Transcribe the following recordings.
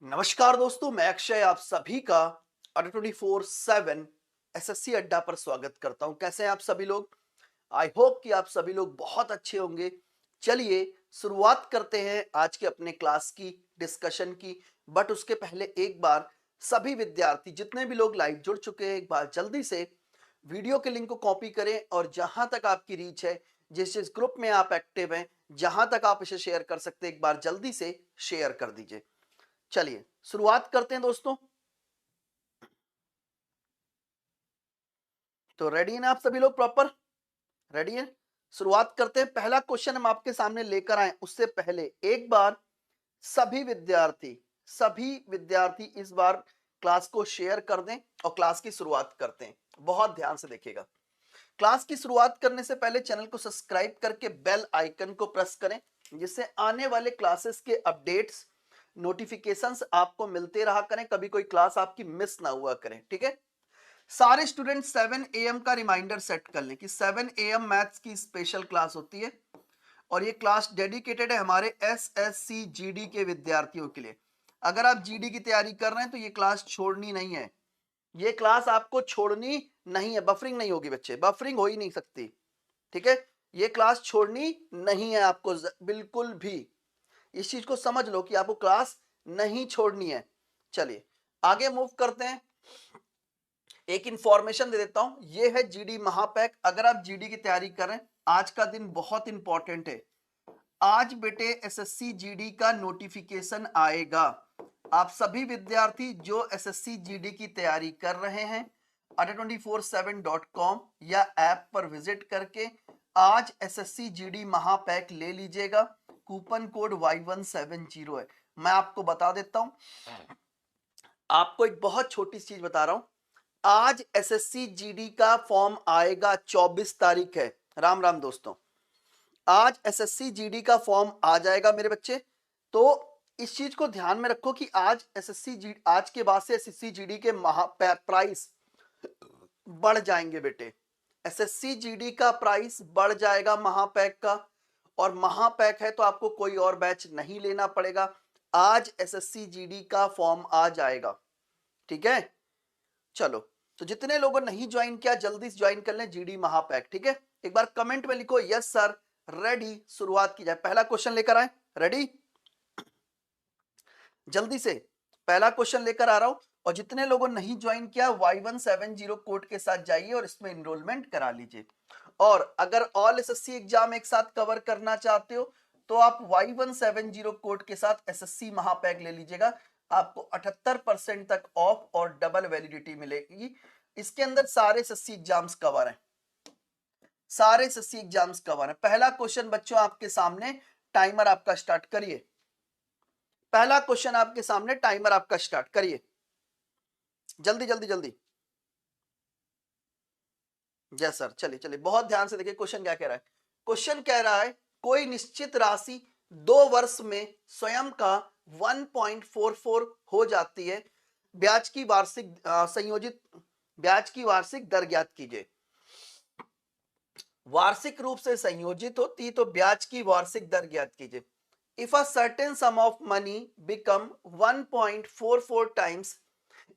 नमस्कार दोस्तों, मैं अक्षय आप सभी का अड्डा 24/7 एसएससी अड्डा पर स्वागत करता हूं। कैसे हैं आप सभी लोग? आई होप कि आप सभी लोग बहुत अच्छे होंगे। चलिए शुरुआत करते हैं आज के अपने क्लास की डिस्कशन की। बट उसके पहले एक बार सभी विद्यार्थी जितने भी लोग लाइव जुड़ चुके हैं, एक बार जल्दी से वीडियो के लिंक को कॉपी करें और जहां तक आपकी रीच है, जिस जिस ग्रुप में आप एक्टिव हैं, जहां तक आप इसे शेयर कर सकते हैं, एक बार जल्दी से शेयर कर दीजिए। चलिए शुरुआत करते हैं दोस्तों। तो रेडी हैं ना आप सभी लोग? प्रॉपर रेडी हैं? शुरुआत करते हैं। पहला क्वेश्चन हम आपके सामने लेकर आए उससे पहले एक बार सभी विद्यार्थी इस बार क्लास को शेयर कर दें और क्लास की शुरुआत करते हैं। बहुत ध्यान से देखिएगा। क्लास की शुरुआत करने से पहले चैनल को सब्सक्राइब करके बेल आइकन को प्रेस करें, जिससे आने वाले क्लासेस के अपडेट्स नोटिफिकेशंस आपको मिलते रहा करें, कभी कोई क्लास आपकी मिस ना हुआ करें। ठीक है? सारे स्टूडेंट 7 AM का रिमाइंडर सेट कर लें कि 7 AM मैथ्स की स्पेशल क्लास होती है और ये क्लास डेडिकेटेड है हमारे SSC GD के विद्यार्थियों के लिए। अगर आप GD की तैयारी कर रहे हैं तो ये क्लास छोड़नी नहीं है। ये क्लास आपको छोड़नी नहीं है। बफरिंग नहीं होगी बच्चे, बफरिंग हो ही नहीं सकती। ठीक है? ये क्लास छोड़नी नहीं है आपको बिल्कुल भी। इस चीज को समझ लो कि आपको क्लास नहीं छोड़नी है। चलिए आगे मूव करते हैं। एक इंफॉर्मेशन दे देता हूं, ये है जीडी महापैक। अगर आप जीडी की तैयारी कर रहे हैं, आज का दिन बहुत इंपॉर्टेंट है। आज बेटे एसएससी जीडी का नोटिफिकेशन आएगा। आप सभी विद्यार्थी जो एसएससी जीडी की तैयारी कर रहे हैं, adda247.com या ऐप पर विजिट करके आज एसएससी जीडी महापैक ले लीजिएगा। कूपन कोड Y170 है। मैं आपको बता देता हूं, आपको एक बहुत छोटी चीज बता रहा हूं। आज एसएससी जीडी का फॉर्म आएगा, 24 तारीख है। राम राम दोस्तों, आज एसएससी जीडी का फॉर्म आ जाएगा मेरे बच्चे। तो इस चीज को ध्यान में रखो कि आज एसएससी जीडी, आज के बाद से एसएससी जीडी के प्राइस बढ़ जाएंगे बेटे। एसएससी जीडी का प्राइस बढ़ जाएगा महापैक का, और महापैक है तो आपको कोई और बैच नहीं लेना पड़ेगा। आज एसएससी जीडी का फॉर्म आ जाएगा। ठीक है? चलो, तो जितने लोगों ने नहीं ज्वाइन किया जल्दी से ज्वाइन कर लें जीडी महापैक। ठीक है? एक बार कमेंट में लिखो यस सर, रेडी, शुरुआत की जाए। पहला क्वेश्चन लेकर आए, रेडी? जल्दी से पहला क्वेश्चन लेकर आ रहा हूं, और जितने लोगों ने नहीं ज्वाइन किया Y170 कोड के साथ जाइए और इसमें इनरोलमेंट करा लीजिए। और अगर ऑल एसएससी एग्जाम एक साथ कवर करना चाहते हो तो आप Y170 कोड के साथ एसएससी महापैक ले लीजिएगा। आपको 78% तक ऑफ और डबल वैलिडिटी मिलेगी। इसके अंदर सारे एसएससी एग्जाम्स कवर हैं, सारे एसएससी एग्जाम्स कवर हैं। पहला क्वेश्चन बच्चों आपके सामने, टाइमर आपका स्टार्ट करिए। पहला क्वेश्चन आपके सामने, टाइमर आपका स्टार्ट करिए। जल्दी जल्दी जल्दी। जय सर। चलिए चलिए, बहुत ध्यान से देखिए क्वेश्चन क्या कह रहा है। क्वेश्चन कह रहा है कोई निश्चित राशि 2 वर्ष में स्वयं का 1.44 हो जाती है। ब्याज की वार्षिक संयोजित ब्याज की वार्षिक दर ज्ञात कीजिए। वार्षिक रूप से संयोजित होती तो ब्याज की वार्षिक दर ज्ञात कीजिए। If a certain sum of money become 1.44 times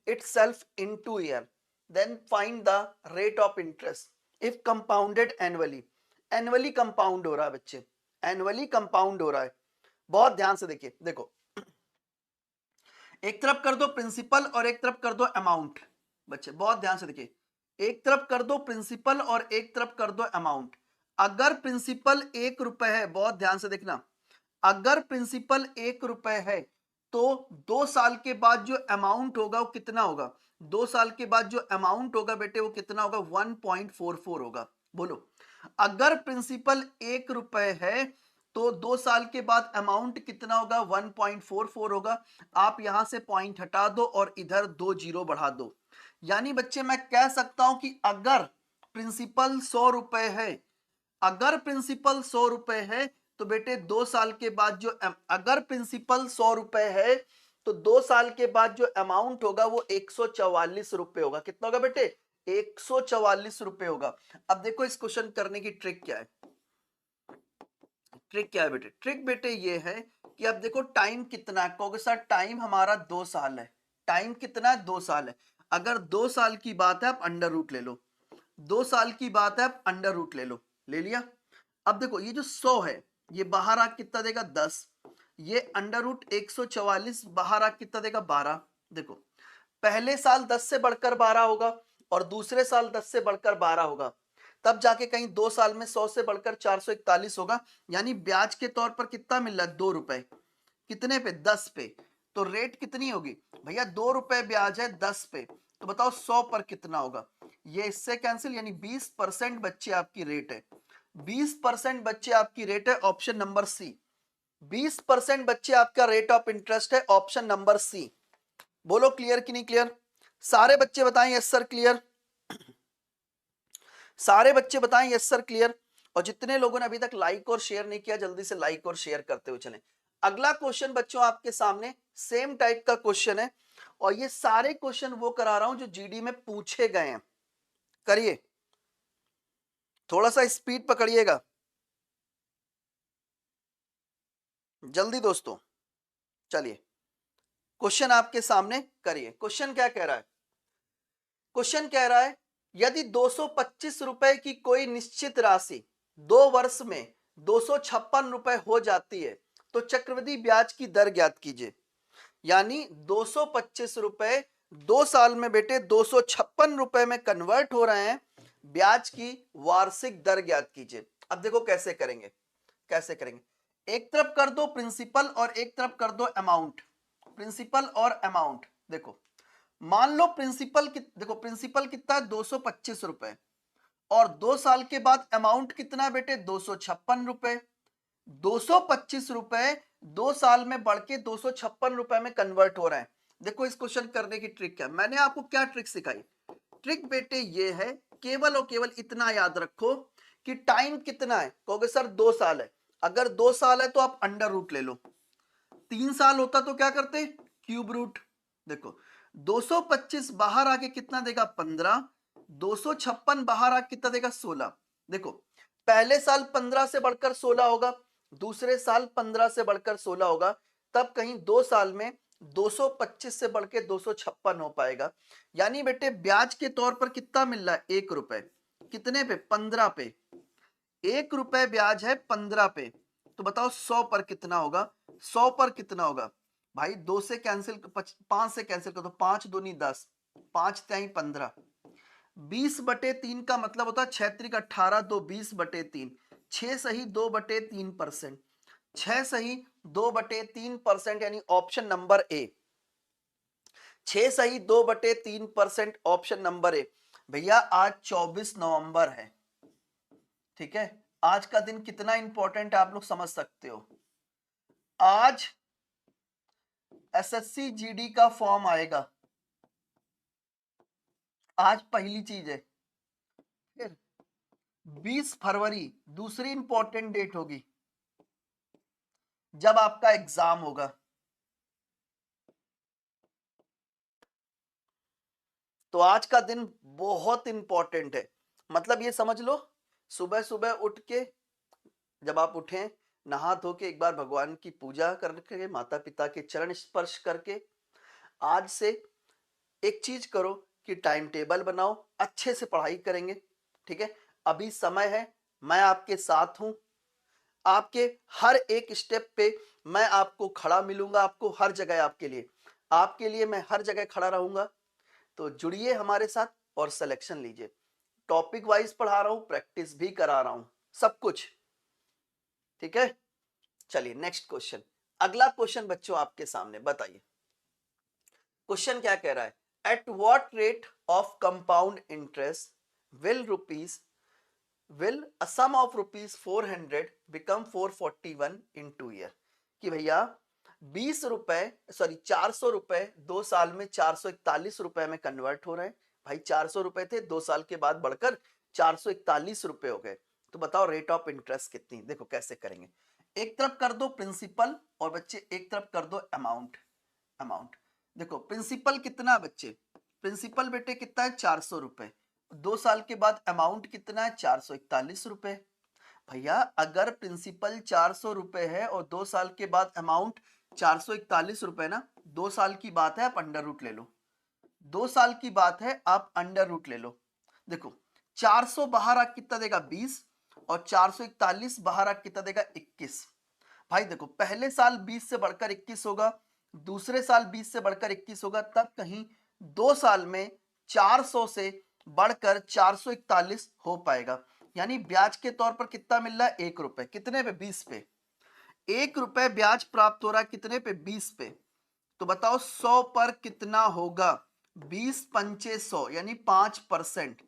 itself in 2 years, then find the rate of interest if compounded annually. Annually compound हो रहा है बच्चे, annually compound हो रहा है। बहुत ध्यान से देखिए, देखो एक तरफ कर दो प्रिंसिपल और एक तरफ कर दो अमाउंट। बच्चे बहुत ध्यान से देखिए, एक तरफ कर दो प्रिंसिपल और एक तरफ कर दो अमाउंट। अगर प्रिंसिपल 1 रुपए है, बहुत ध्यान से देखना, अगर प्रिंसिपल 1 रुपए है तो 2 साल के बाद जो अमाउंट होगा वो कितना होगा? 2 साल के बाद जो अमाउंट होगा बेटे वो कितना होगा? 1.44 होगा। बोलो, अगर प्रिंसिपल 1 रुपए है तो 2 साल के बाद अमाउंट कितना होगा? 1.44 होगा। आप यहां से पॉइंट हटा दो और इधर 2 जीरो बढ़ा दो। यानी बच्चे मैं कह सकता हूं कि अगर प्रिंसिपल 100 रुपए है, अगर प्रिंसिपल 100 रुपए है तो बेटे 2 साल के बाद जो, अगर प्रिंसिपल 100 रुपए है तो 2 साल के बाद जो अमाउंट होगा वो 144 रुपए होगा। कितना होगा बेटे? 144 रुपए होगा। अब देखो इस क्वेश्चन करने की ट्रिक क्या है। ट्रिक क्या है बेटे? ट्रिक बेटे ये है कि अब देखो टाइम कितना है, कहोगे सर टाइम हमारा 2 साल है। टाइम कितना है? 2 साल है। अगर 2 साल की बात है आप अंडर रूट ले लो, 2 साल की बात है आप अंडर रूट ले लो, ले लिया। अब देखो ये जो 100 है ये बाहर आ कितना देगा 10, ये अंडर रूट 144 बाहर आ कितना देगा 12। देखो पहले साल 10 से बढ़कर 12 होगा और दूसरे साल 10 से बढ़कर 12 होगा, तब जाके कहीं 2 साल में 100 से बढ़कर 441 होगा। यानी ब्याज के तौर पर कितना मिल रहा है? 2 रुपए। कितने पे? 10 पे। तो रेट कितनी होगी भैया? 2 रुपए ब्याज है 10 पे, तो बताओ 100 पर कितना होगा? ये इससे कैंसिल, यानी 20% बच्चे आपकी रेट है। 20% बच्चे आपकी रेट है, ऑप्शन नंबर सी। 20% बच्चे आपका रेट ऑफ इंटरेस्ट है, ऑप्शन नंबर सी। बोलो क्लियर कि नहीं क्लियर? सारे बच्चे बताएं यस सर क्लियर। सारे बच्चे बताएं यस सर क्लियर। और जितने लोगों ने अभी तक लाइक और शेयर नहीं किया जल्दी से लाइक और शेयर करते हुए चलें। अगला क्वेश्चन बच्चों आपके सामने सेम टाइप का क्वेश्चन है और ये सारे क्वेश्चन वो करा रहा हूं जो जीडी में पूछे गए हैं। करिए, थोड़ा सा स्पीड पकड़िएगा जल्दी दोस्तों। चलिए क्वेश्चन आपके सामने करिए। क्वेश्चन क्या कह रहा है? क्वेश्चन कह रहा है यदि 225 रुपए की कोई निश्चित राशि 2 वर्ष में 256 रुपए हो जाती है तो चक्रवृद्धि ब्याज की दर ज्ञात कीजिए। यानी 225 रुपए 2 साल में बेटे 256 रुपए में कन्वर्ट हो रहे हैं, ब्याज की वार्षिक दर ज्ञात कीजिए। अब देखो कैसे करेंगे, कैसे करेंगे। एक तरफ कर दो प्रिंसिपल और एक तरफ कर दो अमाउंट। प्रिंसिपल और अमाउंट देखो, मान लो प्रिंसिपल देखो प्रिंसिपल कितना है 225 रुपए और 2 साल के बाद अमाउंट कितना है बेटे 256 रुपए। 225 रुपए 2 साल में बढ़ के 256 रुपए में कन्वर्ट हो रहे हैं। देखो इस क्वेश्चन करने की ट्रिक क्या, मैंने आपको क्या ट्रिक सिखाई? ट्रिक बेटे ये है, केवल और केवल इतना याद रखो कि टाइम कितना है, कहोगे सर 2 साल है। अगर 2 साल है तो आप अंडर रूट ले लो, 3 साल होता तो क्या करते? Cube root. देखो 225 बाहर आके कितना देगा 15, 256 बाहर आके कितना देगा 16। देखो पहले साल 15 से बढ़कर 16 होगा, दूसरे साल 15 से बढ़कर 16 होगा, तब कहीं 2 साल में 225 से बढ़ के 256 हो पाएगा। यानी बेटे ब्याज के तौर पर कितना मिल रहा है? 1 रुपए। कितने पे? 15 पे। 1 रुपए ब्याज है 15 पे, तो बताओ 100 पर कितना होगा? 100 पर कितना होगा भाई? 2 से कैंसिल, 5 से कैंसिल कर दो, 5 दूनी 10, 5 तिहाई 15, 20/3 का मतलब होता है 6 त्रिक 18, 2 20/3, 6 सही 2/3%, 6 सही 2/3%, यानी ऑप्शन नंबर ए। 6 सही 2/3%, ऑप्शन नंबर ए। भैया आज 24 नवंबर है, ठीक है। आज का दिन कितना इंपॉर्टेंट है आप लोग समझ सकते हो। आज एसएससी जीडी का फॉर्म आएगा, आज पहली चीज है। फिर 20 फरवरी दूसरी इंपॉर्टेंट डेट होगी जब आपका एग्जाम होगा। तो आज का दिन बहुत इंपॉर्टेंट है, मतलब ये समझ लो सुबह सुबह उठ के जब आप उठें, नहा धो के एक बार भगवान की पूजा करके, माता पिता के चरण स्पर्श करके, आज से एक चीज करो कि टाइम टेबल बनाओ, अच्छे से पढ़ाई करेंगे, ठीक है। अभी समय है, मैं आपके साथ हूं, आपके हर एक स्टेप पे मैं आपको खड़ा मिलूंगा, आपको हर जगह आपके लिए मैं हर जगह खड़ा रहूंगा। तो जुड़िए हमारे साथ और सिलेक्शन लीजिए। टॉपिक वाइज पढ़ा रहा हूं, प्रैक्टिस भी करा रहा हूं, सब कुछ, ठीक है। चलिए नेक्स्ट क्वेश्चन, अगला क्वेश्चन बच्चों आपके सामने, बताइए क्वेश्चन क्या कह रहा है। At what rate of compound interest will a sum of rupees 400 become 441 in 2 year? कि भैया 20 रुपए 400 रुपए 2 साल में 441 रुपए में कन्वर्ट हो रहे हैं। भाई 400 रुपए थे, 2 साल के बाद बढ़कर 441 रुपए हो गए, तो बताओ रेट ऑफ इंटरेस्ट कितनी? देखो कैसे करेंगे, एक तरफ कर दो प्रिंसिपल और बच्चे एक तरफ कर दो अमाउंट। अमाउंट देखो प्रिंसिपल कितना बच्चे, प्रिंसिपल बेटे कितना है 400 रुपए, 2 साल के बाद अमाउंट कितना है 441 रुपए, भैया अगर प्रिंसिपल 400 रुपए है और 2 साल के बाद अमाउंट 441 रुपए ना, 2 साल की बात है, आप अंडर रूट ले लो। 2 साल की बात है, आप अंडर रूट ले लो। देखो 400 बाहर आ कितना देगा 20 और 441 बाहर आ कितना देगा 21। भाई देखो पहले साल 20 से बढ़कर 21 होगा, दूसरे साल 20 से बढ़कर 21 होगा, तब कहीं 2 साल में 400 से बढ़कर 441 हो पाएगा। यानी ब्याज के तौर पर कितना मिल रहा है 1 रुपए, कितने पे 20 पे 1 रुपए ब्याज प्राप्त हो रहा है, कितने पे 20 पे। तो बताओ 100 पर कितना होगा 20 पंचे 100 यानी 5%,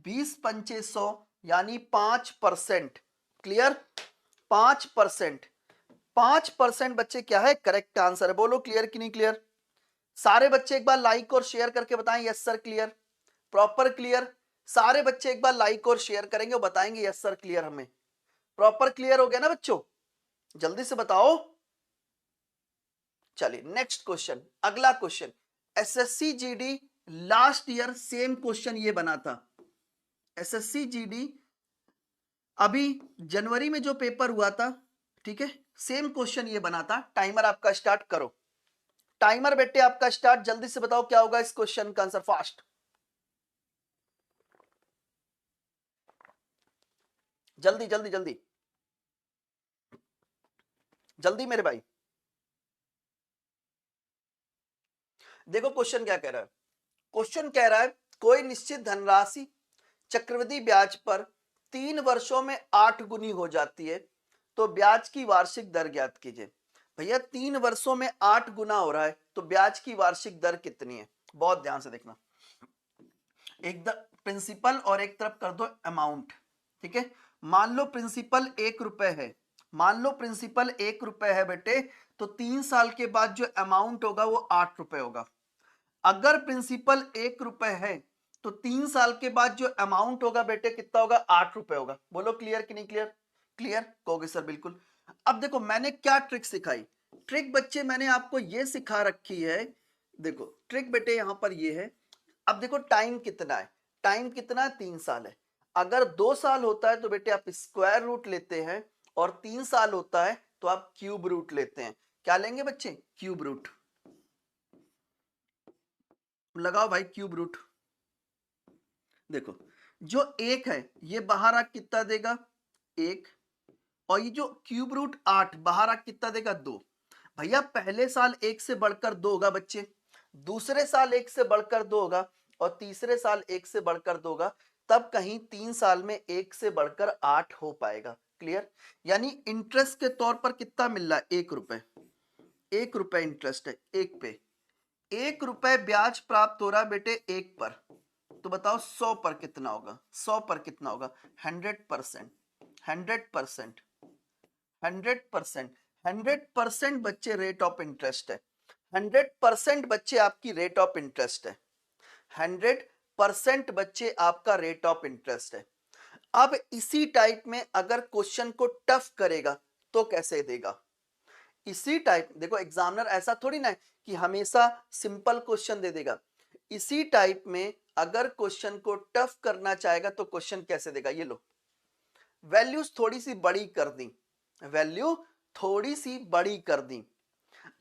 20 पंचे 100 यानी 5%। क्लियर 5%, 5% बच्चे क्या है करेक्ट आंसर है। बोलो क्लियर कि नहीं क्लियर। सारे बच्चे एक बार लाइक और शेयर करके बताएं yes sir clear, proper clear. सारे बच्चे एक बार लाइक और शेयर करेंगे और बताएंगे यस सर क्लियर। हमें प्रॉपर क्लियर हो गया ना बच्चों, जल्दी से बताओ। चलिए नेक्स्ट क्वेश्चन, अगला question SSC GD last year same question ये बना था। एसएससी जीडी अभी जनवरी में जो पेपर हुआ था, ठीक है, सेम क्वेश्चन ये बना था। टाइमर आपका स्टार्ट करो, टाइमर बेटे आपका स्टार्ट, जल्दी से बताओ क्या होगा इस क्वेश्चन का आंसर, फास्ट जल्दी जल्दी जल्दी जल्दी मेरे भाई। देखो क्वेश्चन क्या कह रहा है, क्वेश्चन कह रहा है कोई निश्चित धनराशि चक्रवृद्धि ब्याज पर 3 वर्षों में 8 गुनी हो जाती है, तो ब्याज की वार्षिक दर ज्ञात कीजिए। भैया 3 वर्षों में 8 गुना हो रहा है, तो ब्याज की वार्षिक दर कितनी है। बहुत ध्यान से देखना, एक प्रिंसिपल और एक तरफ कर दो अमाउंट, ठीक है। मान लो प्रिंसिपल 1 रुपए है, मान लो प्रिंसिपल 1 रुपए है बेटे, तो 3 साल के बाद जो अमाउंट होगा वो 8 रुपए होगा। अगर प्रिंसिपल 1 रुपए है तो 3 साल के बाद जो अमाउंट होगा बेटे कितना होगा 8 रुपए होगा। बोलो क्लियर कि नहीं क्लियर। क्लियर कहोगे सर बिल्कुल। अब देखो मैंने क्या ट्रिक सिखाई, ट्रिक बच्चे मैंने आपको ये सिखा रखी है। देखो ट्रिक बेटे यहां पर ये है, अब देखो टाइम कितना है, टाइम कितना है 3 साल है। अगर 2 साल होता है तो बेटे आप स्क्वायर रूट लेते हैं, और 3 साल होता है तो आप क्यूब रूट लेते हैं। क्या लेंगे बच्चे क्यूब रूट, लगाओ भाई क्यूब रूट। देखो जो 1 है ये बाहर आ कितना देगा 1, और ये जो क्यूब रूट 8 बाहर आ कितना देगा 2। भैया पहले साल 1 से बढ़कर 2 होगा बच्चे, दूसरे साल 1 से बढ़कर 2 होगा, और तीसरे साल 1 से बढ़कर 2 होगा, तब कहीं 3 साल में 1 से बढ़कर 8 हो पाएगा। क्लियर, यानी इंटरेस्ट के तौर पर कितना मिल रहा है 1 रुपए, 1 रुपए इंटरेस्ट है 1 पे, 1 रुपए ब्याज प्राप्त हो रहा है बेटे 1 पर। तो बताओ 100 पर कितना होगा, 100 पर कितना होगा 100%, 100%, 100%, 100% बच्चे रेट ऑफ इंटरेस्ट है, 100% बच्चे आपकी रेट ऑफ इंटरेस्ट है, 100% बच्चे आपका रेट ऑफ इंटरेस्ट है। अब इसी टाइप में अगर क्वेश्चन को टफ करेगा तो कैसे देगा, इसी टाइप देखो एग्जामिनर ऐसा थोड़ी ना है कि हमेशा सिंपल क्वेश्चन दे देगा। इसी टाइप में अगर क्वेश्चन को टफ करना चाहेगा तो क्वेश्चन कैसे देगा, ये लो वैल्यूज थोड़ी सी बड़ी कर दी, वैल्यू थोड़ी सी बड़ी कर दी,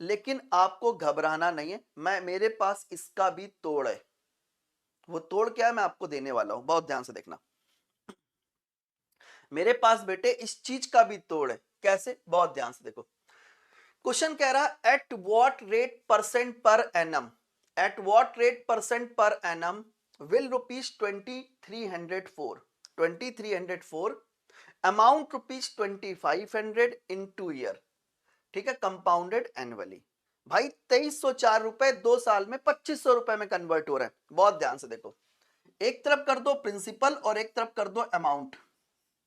लेकिन आपको घबराना नहीं है, मैं मेरे पास इसका भी तोड़ है। वो तोड़ क्या है मैं आपको देने वाला हूं, बहुत ध्यान से देखना। मेरे पास बेटे इस चीज का भी तोड़ है, कैसे बहुत ध्यान से देखो। क्वेश्चन कह रहा at what rate percent per annum, at what rate percent per annum will rupees 2304 amount rupees 2500 in 2 year, ठीक है, कंपाउंडेड एनुअली। भाई 2304 रुपए 2 साल में 2500 रुपए में कन्वर्ट हो रहा है। बहुत ध्यान से देखो, एक तरफ कर दो प्रिंसिपल और एक तरफ कर दो अमाउंट,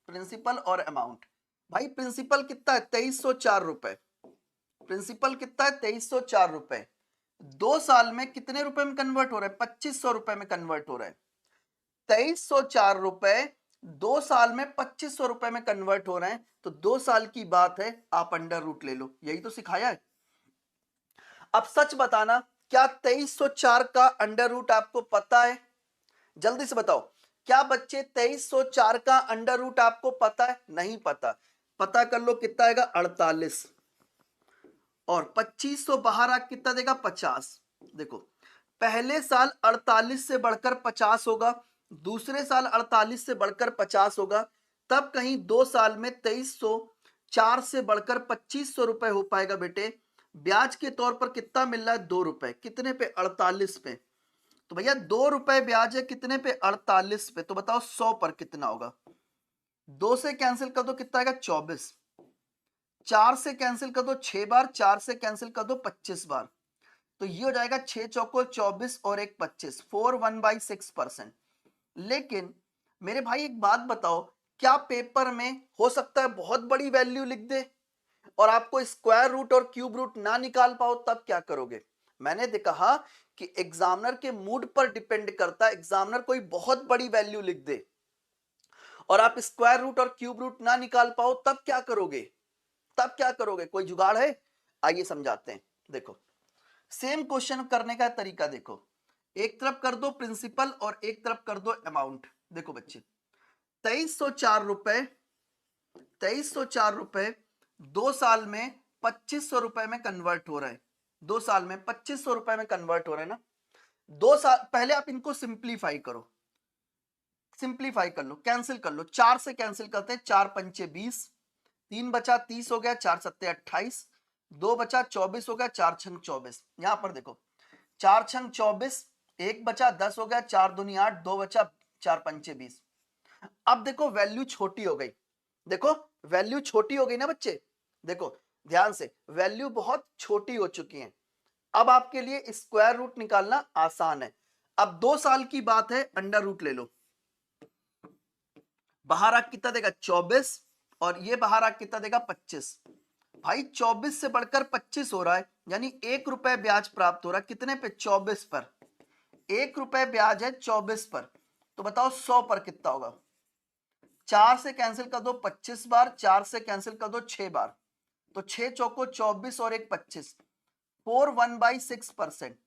प्रिंसिपल और अमाउंट। भाई प्रिंसिपल कितना है 2304 रुपए, प्रिंसिपल कितना है 2304 रुपए, 2 साल में कितने रुपए में कन्वर्ट हो रहा है 2500 रुपए में कन्वर्ट हो रहा है। 2304 रुपए 2 साल में 2500 रुपए में कन्वर्ट हो रहे हैं, तो 2 साल की बात है, आप अंडर रूट ले लो, यही तो सिखाया है। अब सच बताना क्या 2304 का अंडर रूट आपको पता है, जल्दी से बताओ क्या बच्चे 2304 का अंडर रूट आपको पता है? नहीं पता। पता कर लो कितना आएगा 48, और 2500 बाहर आ कितना देगा 50। देखो पहले साल 48 से बढ़कर 50 होगा, दूसरे साल 48 से बढ़कर 50 होगा, तब कहीं 2 साल में 2304 से बढ़कर 2500 रुपए हो पाएगा बेटे। ब्याज के तौर पर कितना मिल रहा है? 2 रुपए। कितने पे? 48 पे। तो भैया 2 रुपए ब्याज है कितने पे? 48 पे। तो बताओ 100 पर कितना होगा? 2 से कैंसिल कर दो कितना आएगा? 24। 4 से कैंसिल कर दो 6 बार, 4 से कैंसिल कर दो 25 बार, तो ये हो जाएगा 6 चौको 24 और एक 25, 4/1/6%। लेकिन मेरे भाई एक बात बताओ, क्या पेपर में हो सकता है बहुत बड़ी वैल्यू लिख दे और आपको स्क्वायर रूट और क्यूब रूट ना निकाल पाओ, तब क्या करोगे? मैंने कहा कि एग्जामिनर के मूड पर डिपेंड करता है। एग्जामिनर कोई बहुत बड़ी वैल्यू लिख दे और आप स्क्वायर रूट और क्यूब रूट ना निकाल पाओ, तब क्या करोगे? तब क्या करोगे? कोई जुगाड़ है? आइए समझाते हैं। देखो सेम क्वेश्चन करने का तरीका देखो, एक तरफ कर दो प्रिंसिपल और एक तरफ कर दो अमाउंट। देखो बच्चे 2304 रुपए, 2304 रुपए 2 साल में 2500 रुपए में कन्वर्ट हो रहा है। 2 साल में 2500 रुपए में कन्वर्ट हो रहा है ना। 2 साल पहले आप इनको सिंप्लीफाई करो, सिंप्लीफाई कर लो, कैंसिल कर लो। 4 से कैंसिल करते हैं, 4 पंचे 20, 3 बचा 30 हो गया, 4 सत्ते 28, 2 बचा 24 हो गया, 4 छंग 24। यहां पर देखो 4 छंग 24, 1 बचा 10 हो गया, 4 दूनी 8, 2 बचा, 4 पंचे 20। अब देखो वैल्यू छोटी हो गई, देखो वैल्यू छोटी हो गई ना बच्चे। देखो ध्यान से वैल्यू बहुत छोटी हो चुकी है। अब आपके लिए स्क्वायर रूट निकालना आसान है। अब 2 साल की बात है, अंडर रूट ले लो। बाहर आ कितना देगा? 24, और ये बाहर आ कितना देगा? 25। भाई 24 से बढ़कर 25 हो रहा है, यानी 1 रुपए ब्याज प्राप्त हो रहा है। कितने पे? 24 पर। 1 रुपए ब्याज है 24 पर। तो बताओ 100 पर कितना होगा? 4 से कैंसिल कर दो 25 बार, 4 से कैंसिल कर दो 6 बार, तो 6 चौको 24 और एक 25, 4/1/6%।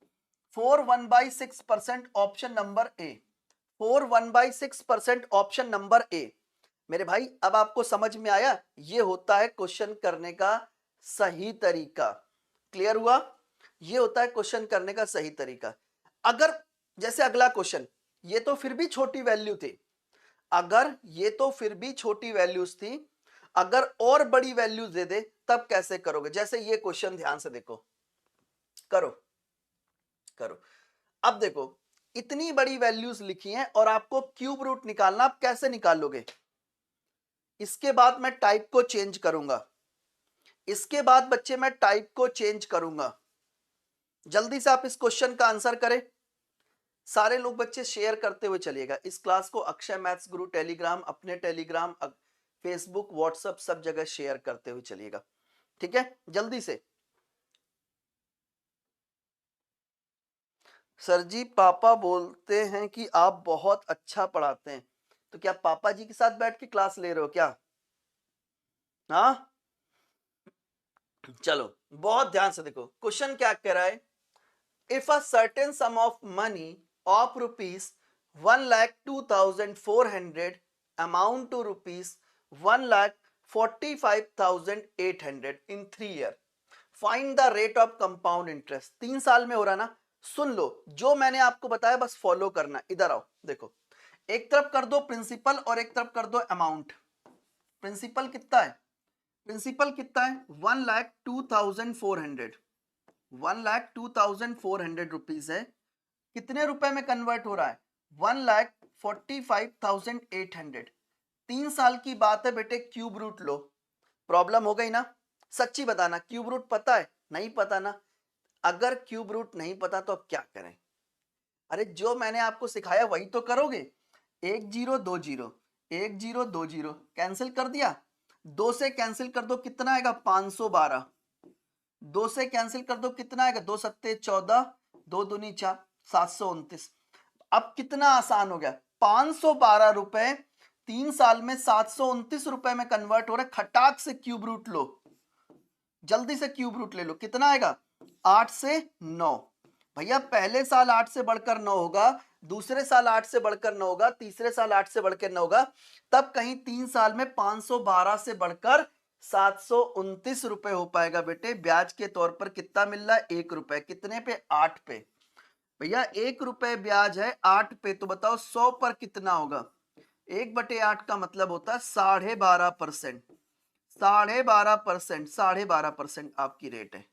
4/1/6% option number A. 4/1/6% option number A. मेरे भाई अब आपको समझ में आया, ये होता है क्वेश्चन करने का सही तरीका। क्लियर हुआ? ये होता है क्वेश्चन करने का सही तरीका। अगर जैसे अगला क्वेश्चन, ये तो फिर भी छोटी वैल्यू थी, अगर ये तो फिर भी छोटी वैल्यूज थी, अगर और बड़ी वैल्यूज दे दे तब कैसे करोगे? जैसे ये क्वेश्चन ध्यान से देखो, करो करो। अब देखो इतनी बड़ी वैल्यूज लिखी हैं और आपको क्यूब रूट निकालना, आप कैसे निकालोगे? इसके बाद मैं टाइप को चेंज करूंगा, इसके बाद बच्चे मैं टाइप को चेंज करूंगा। जल्दी से आप इस क्वेश्चन का आंसर करें। सारे लोग बच्चे शेयर करते हुए चलिएगा इस क्लास को। अक्षय मैथ्स गुरु टेलीग्राम, अपने टेलीग्राम, फेसबुक, व्हाट्सएप सब जगह शेयर करते हुए चलिएगा, ठीक है? जल्दी से। सर जी पापा बोलते हैं कि आप बहुत अच्छा पढ़ाते हैं, तो क्या पापा जी के साथ बैठ के क्लास ले रहे हो क्या? हाँ चलो बहुत ध्यान से देखो क्वेश्चन क्या कह रहा है। If a certain sum of money of rupees 1,02,400 amount to rupees 1,45,800 in 3 year, find the rate of compound interest. 3 साल में हो रहा ना। सुन लो जो मैंने आपको बताया बस फॉलो करना। इधर आओ देखो, एक तरफ कर दो प्रिंसिपल और एक तरफ कर दो अमाउंट। प्रिंसिपल कितना है? प्रिंसिपल कितना है? 1,02,400, 1,02,400 रुपीज है। कितने रुपए में कन्वर्ट हो रहा है? 1,45,800। 3 साल की बात है बेटे, क्यूब रूट लो। प्रॉब्लम हो गई ना? सच्ची बताना क्यूब रूट पता है? नहीं पता ना? अगर क्यूब रूट नहीं पता तो अब क्या करें? अरे जो मैंने आपको सिखाया वही तो करोगे। 1 0 2 0, 1 0 2 0 कैंसिल कर दिया। 2 से कैंसिल कर दो कितना आएगा? 512। 2 से कैंसिल कर दो कितना आएगा? 2 सत्ते 14, 2 दूनी 4, 729। अब कितना आसान हो गया, 512 रुपए 3 साल में 729 रुपए में कन्वर्ट हो रहा है। खटाक से क्यूब रूट लो, जल्दी से क्यूब रूट ले लो। कितना आएगा? 8 से 9, भैया पहले साल 8 से बढ़कर 9 होगा, दूसरे साल 8 से बढ़कर 9 होगा, तीसरे साल 8 से बढ़कर 9 होगा, तब कहीं 3 साल में 512 से बढ़कर 729 रुपए हो पाएगा बेटे। ब्याज के तौर पर कितना मिल रहा है? 1 रुपए। कितने पे? 8 पे। भैया 1 रुपए ब्याज है 8 पे, तो बताओ 100 पर कितना होगा? 1/8 का मतलब होता है 12.5%। 12.5%, 12.5% आपकी रेट है।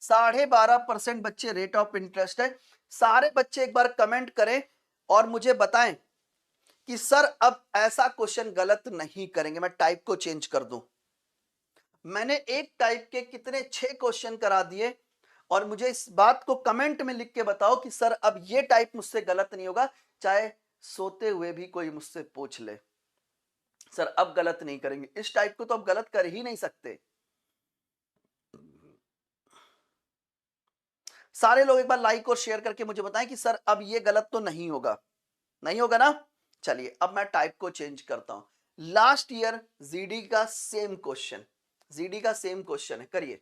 12.5% बच्चे रेट ऑफ इंटरेस्ट है। सारे बच्चे एक बार कमेंट करें और मुझे बताएं कि सर अब ऐसा क्वेश्चन गलत नहीं करेंगे, मैं टाइप को चेंज कर दूं। मैंने एक टाइप के कितने 6 क्वेश्चन करा दिए, और मुझे इस बात को कमेंट में लिख के बताओ कि सर अब ये टाइप मुझसे गलत नहीं होगा, चाहे सोते हुए भी कोई मुझसे पूछ ले। सर अब गलत नहीं करेंगे, इस टाइप को तो अब गलत कर ही नहीं सकते। सारे लोग एक बार लाइक और शेयर करके मुझे बताएं कि सर अब ये गलत तो नहीं होगा। नहीं होगा ना? चलिए अब मैं टाइप को चेंज करता हूं। लास्ट ईयर जीडी का सेम क्वेश्चन, जीडी का सेम क्वेश्चन है, करिए।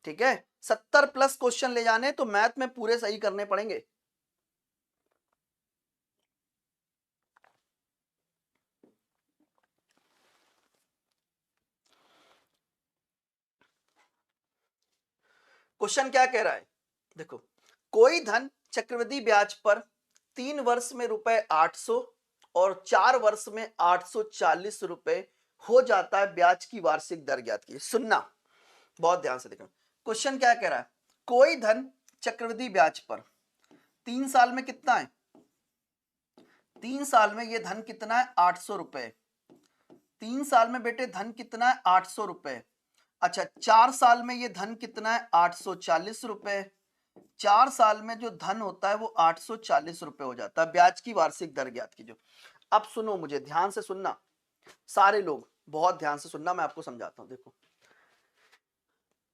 ठीक है, 70 प्लस क्वेश्चन ले जाने तो मैथ में पूरे सही करने पड़ेंगे। क्वेश्चन क्या कह रहा है? देखो, कोई धन चक्रवृद्धि ब्याज पर 3 वर्ष में रुपए 800 और 4 वर्ष में 840 रुपए हो जाता है, ब्याज की वार्षिक दर ज्ञात कीजिए। सुनना बहुत ध्यान से, देखना क्वेश्चन क्या कह रहा है। कोई धन चक्रवृद्धि ब्याज पर 3 साल में कितना है? 3 साल में ये धन कितना है? 800 रुपए। 3 साल में बेटे धन कितना है? 800 रुपए। अच्छा, 4 साल में ये धन कितना है? 840 रुपए। 4 साल में जो धन होता है वो 840 रुपए हो जाता है। ब्याज की वार्षिक दर ज्ञात कीजिए। अब सुनो, मुझे ध्यान से सुनना, सारे लोग बहुत ध्यान से सुनना, मैं आपको समझाता हूं। देखो,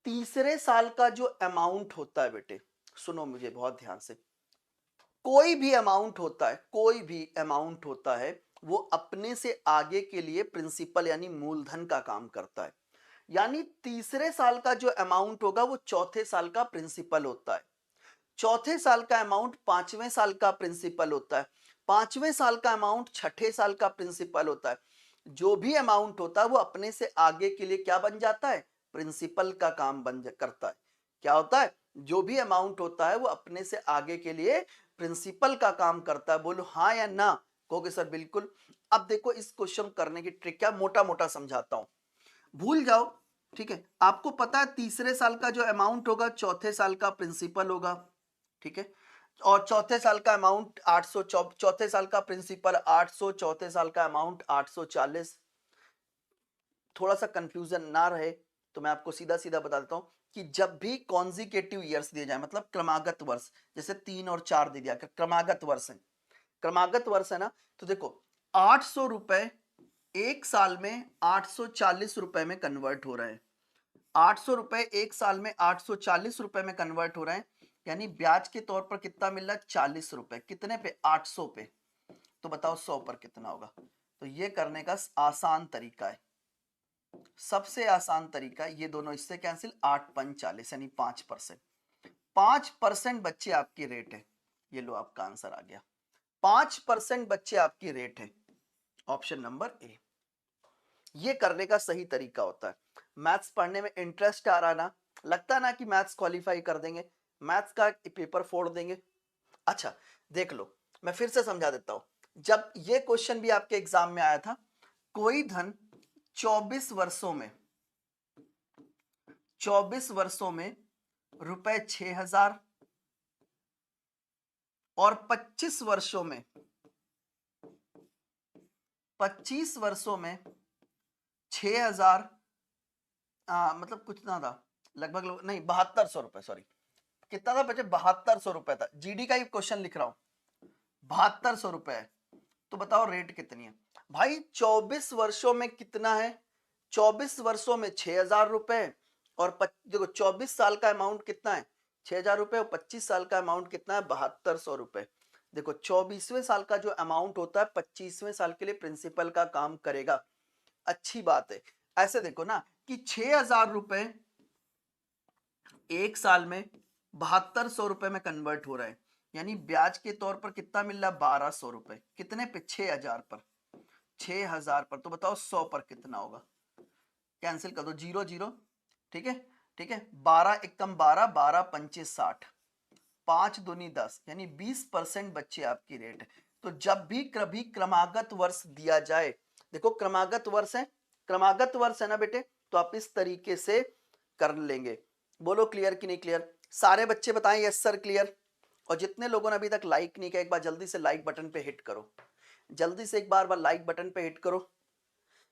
तीसरे साल का जो अमाउंट होता है बेटे, सुनो मुझे बहुत ध्यान से, कोई भी अमाउंट होता है, कोई भी अमाउंट होता है, वो अपने से आगे के लिए प्रिंसिपल यानी मूलधन का काम करता है। यानी तीसरे साल का जो अमाउंट होगा वो चौथे साल का प्रिंसिपल होता है। चौथे साल का अमाउंट पांचवें साल का प्रिंसिपल होता है। पांचवें साल का अमाउंट छठे साल का प्रिंसिपल होता है। जो भी अमाउंट होता है वो अपने से आगे के लिए क्या बन जाता है? प्रिंसिपल का काम करता है। क्या होता है? जो भी अमाउंट होता है वो अपने से आगे के लिए प्रिंसिपल का काम करता है। बोलो हाँ या ना? कहोगे सर बिल्कुल। अब देखो, इस क्वेश्चन करने की ट्रिक क्या, मोटा मोटा समझाता हूं, भूल जाओ। ठीक है, आपको पता है तीसरे साल का जो अमाउंट होगा चौथे साल का प्रिंसिपल होगा। ठीक है, और चौथे साल का अमाउंट 800, चौथे साल का प्रिंसिपल 800, चौथे साल का अमाउंट 840। थोड़ा सा कंफ्यूजन ना रहे तो मैं आपको सीधा सीधा बता देता हूं कि जब भी कॉन्जिकेटिव ईयर्स दिए जाए, मतलब क्रमागत वर्ष, जैसे 3 और 4 दे दिया, क्रमागत वर्ष है, क्रमागत वर्ष है ना, तो देखो 800 रुपए एक साल में 840 रुपए में कन्वर्ट हो रहे हैं। 800 रुपए एक साल में 840 रुपए में कन्वर्ट हो रहे हैं, यानी ब्याज के तौर पर कितना मिल रहा है? 40 रुपए। कितने पे? 800 पे। तो बताओ 100 पर कितना होगा? तो ये करने का आसान तरीका है, सबसे आसान तरीका, ये दोनों इससे कैंसिल, 8×5 = 40 यानी 5%। 5% बच्चे आपकी रेट है। ये लो आपका आंसर आ गया, 5% बच्चे आपकी रेट है। Option number A. ये करने का सही तरीका होता है। मैथ्स पढ़ने में इंटरेस्ट आ रहा ना, लगता है ना कि मैथ्स क्वालिफाई कर देंगे, मैथ्स का पेपर फोड़ देंगे। अच्छा देख लो, मैं फिर से समझा देता हूं। जब ये क्वेश्चन भी आपके एग्जाम में आया था, कोई धन 24 वर्षों में, 24 वर्षों में रुपए 6000 और 25 वर्षों में, 25 वर्षों में 6000, मतलब कुछ ना था, लगभग नहीं 7200 रुपए, सॉरी कितना था बच्चे? 7200 रुपए था। जीडी का ही क्वेश्चन लिख रहा हूं, 7200 रुपए है। तो बताओ रेट कितनी है? भाई 24 वर्षों में कितना है? 24 वर्षों में 6000 रुपए, और देखो 24 साल का अमाउंट कितना है? 6000 रुपए, और 25 साल का अमाउंट कितना है? 7200 रुपए। देखो 24वें साल का जो अमाउंट होता है 25वें साल के लिए प्रिंसिपल का काम करेगा। अच्छी बात है। ऐसे देखो ना कि 6000 रुपए एक साल में 7200 रुपए में कन्वर्ट हो रहा है, यानी ब्याज के तौर पर कितना मिल रहा है, 1200 रुपए। कितने पे, 6000 पर। 6000 पर, तो बताओ 100 पर कितना होगा। कैंसिल कर दो, 0 0। ठीक है, ठीक है, 12 एकम 12, 12 पंचे 60, 5 दूनी 10, यानी 20% बच्चे आपकी रेट है। तो जब भी कभी क्रमागत वर्ष दिया जाए, देखो क्रमागत वर्ष है, क्रमागत वर्ष है ना बेटे, तो आप इस तरीके से कर लेंगे। बोलो क्लियर कि नहीं क्लियर, सारे बच्चे बताएं यस सर क्लियर। और जितने लोगों ने अभी तक लाइक नहीं किया, एक बार जल्दी से लाइक बटन पे हिट करो, जल्दी से एक बार लाइक बटन पे हिट करो,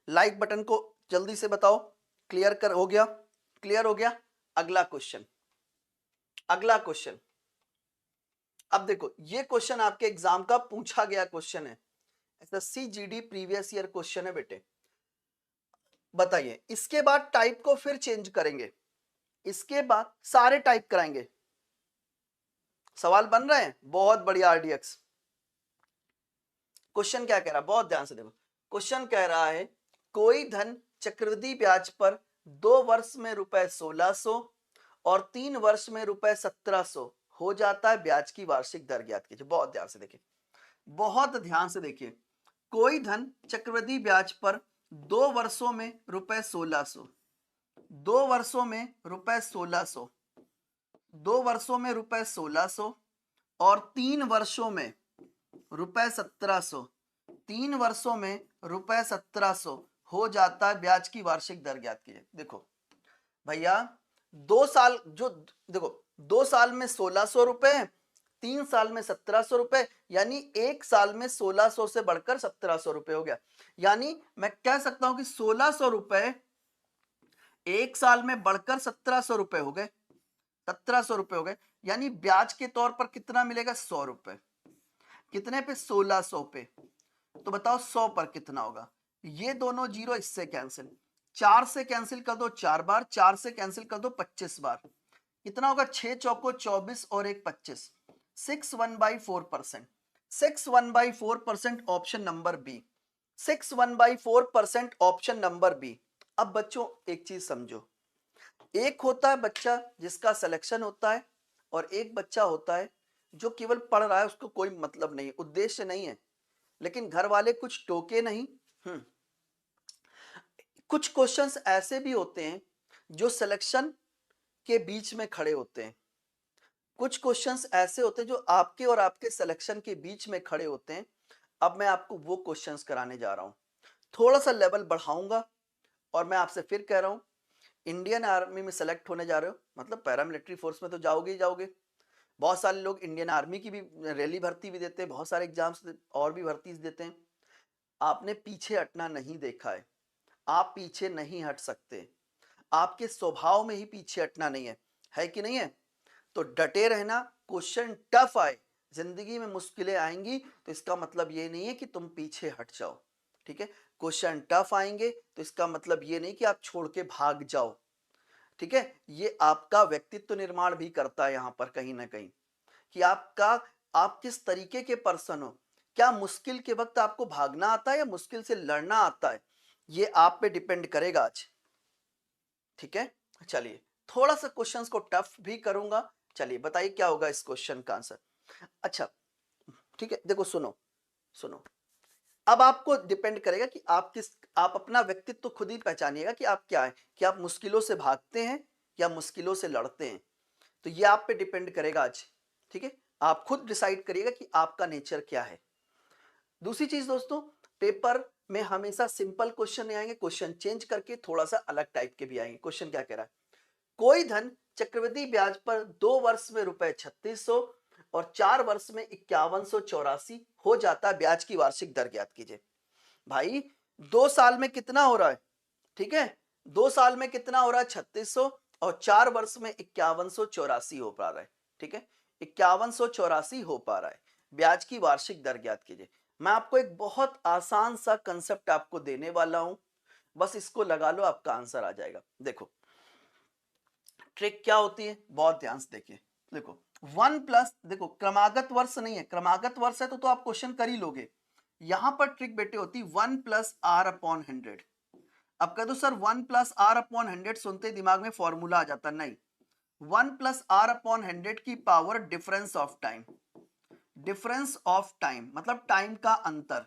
लाइक बटन को जल्दी से बताओ। क्लियर कर हो गया, क्लियर हो गया। अगला क्वेश्चन, अगला क्वेश्चन। अब देखो ये क्वेश्चन आपके एग्जाम का पूछा गया क्वेश्चन है, SSC GD previous year question है बेटे। बताइए, इसके बाद टाइप को फिर चेंज करेंगे, इसके बाद सारे टाइप कराएंगे। सवाल बन रहे हैं, बहुत बढ़िया आरडीएक्स। क्वेश्चन क्या कह रहा है, बहुत ध्यान से देखो। क्वेश्चन कह रहा है कोई धन चक्रवृद्धि ब्याज पर 2 वर्ष में रुपए 1600 और 3 वर्ष में रुपए 1700 हो जाता है, ब्याज की वार्षिक दर ज्ञात कीजिए। बहुत ध्यान से देखिए, बहुत ध्यान से देखिए। कोई धन चक्रवृद्धि ब्याज पर 2 वर्षों में रुपए 1600, 2 वर्षों में रुपए 1600, 2 वर्षों में रुपए 1600 और 3 वर्षों में रुपए 1700, 3 वर्षों में रुपए 1700 हो जाता है, ब्याज की वार्षिक दर ज्ञात कीजिए। देखो भैया 2 साल, जो देखो 2 साल में 1600 रुपए, 3 साल में 1700 रुपए, यानी 1 साल में 1600 से बढ़कर 1700 रुपए हो गया। यानी मैं कह सकता हूं कि 1600 रुपए 1 साल में बढ़कर 1700 रुपए हो गए, 1700 रुपए हो गए, यानी ब्याज के तौर पर कितना मिलेगा, 100 रुपए। कितने पे, 1600 पे। तो बताओ 100 पर कितना होगा। ये दोनों जीरो इससे कैंसिल, 4 से कैंसिल कर दो 4 बार, 4 से कैंसिल कर दो 25 बार। कितना होगा, 6 चौको 24 और 1 25, 61/4%। 61/4% option number B, 61/4% option number B. अब बच्चों एक चीज समझो, एक होता है बच्चा जिसका सिलेक्शन होता है, और एक बच्चा होता है जो केवल पढ़ रहा है, उसको कोई मतलब नहीं, उद्देश्य नहीं है, लेकिन घर वाले कुछ टोके नहीं। कुछ क्वेश्चंस ऐसे भी होते हैं जो सिलेक्शन के बीच में खड़े होते हैं, कुछ क्वेश्चंस ऐसे होते हैं जो आपके और आपके सिलेक्शन के बीच में खड़े होते हैं। अब मैं आपको वो क्वेश्चंस कराने जा रहा हूं, थोड़ा सा लेवल बढ़ाऊंगा। और मैं आपसे फिर कह रहा हूं, इंडियन आर्मी में सेलेक्ट होने जा रहे हो, मतलब पैरामिलिट्री फोर्स में तो जाओगे ही जाओगे। बहुत सारे लोग इंडियन आर्मी की भी रैली भर्ती भी देते हैं, बहुत सारे एग्जाम्स और भी भर्ती देते हैं। आपने पीछे हटना नहीं देखा है, आप पीछे नहीं हट सकते, आपके स्वभाव में ही पीछे हटना नहीं है कि नहीं है। तो डटे रहना, क्वेश्चन टफ आए, जिंदगी में मुश्किलें आएंगी, तो इसका मतलब ये नहीं है कि तुम पीछे हट जाओ। ठीक है, क्वेश्चन टफ आएंगे तो इसका मतलब ये नहीं कि आप छोड़ के भाग जाओ। ठीक है, ये आपका व्यक्तित्व निर्माण भी करता है यहां पर कहीं ना कहीं, कि आप किस तरीके के पर्सन हो। क्या मुश्किल के वक्त आपको भागना आता है या मुश्किल से लड़ना आता है, ये आप पे डिपेंड करेगा आज। ठीक है, चलिए थोड़ा सा क्वेश्चंस को टफ भी करूंगा। चलिए बताइए क्या होगा इस क्वेश्चन का आंसर। अच्छा ठीक है, देखो सुनो सुनो, अब आपको डिपेंड करेगा कि आप अपना व्यक्तित्व तो खुद ही पहचानिएगा कि आप क्या है, कि आप मुश्किलों से भागते हैं या मुश्किलों से लड़ते हैं। तो ये आप पे डिपेंड करेगा आज। ठीक है, आप खुद डिसाइड करिएगा कि आपका नेचर क्या है। दूसरी चीज दोस्तों, पेपर में हमेशा सिंपल क्वेश्चन नहीं आएंगे, क्वेश्चन चेंज करके थोड़ा सा अलग टाइप के भी आएंगे। क्वेश्चन क्या कह रहा है, कोई धन चक्रवृद्धि ब्याज पर 2 वर्ष में रुपए 3600 और 4 वर्ष में 5184 हो जाता है, ब्याज की वार्षिक दर ज्ञात कीजिए। भाई 2 साल में कितना हो रहा है, ठीक है, 2 साल में कितना हो रहा है 3600 और 4 वर्ष में 5184 हो पा रहा है। ठीक है, 5184 हो पा रहा है, ब्याज की वार्षिक दर ज्ञात कीजिए। मैं आपको एक बहुत आसान सा कंसेप्ट आपको देने वाला हूं, बस इसको लगा लो, आपका आंसर आ जाएगा। देखो ट्रिक क्या होती है, बहुत ध्यान से देखिए। देखो 1 प्लस, देखो क्रमागत वर्ष नहीं है, क्रमागत वर्ष है तो आप क्वेश्चन कर ही लोगे। यहां पर ट्रिक बेटे होती 1 प्लस आर अपॉन 100। अब कह दो सर 1 प्लस आर अपॉन 100 सुनते दिमाग में फॉर्मूला आ जाता, नहीं, 1 प्लस आर अपॉन 100 की power difference of time. Difference of time मतलब टाइम का अंतर।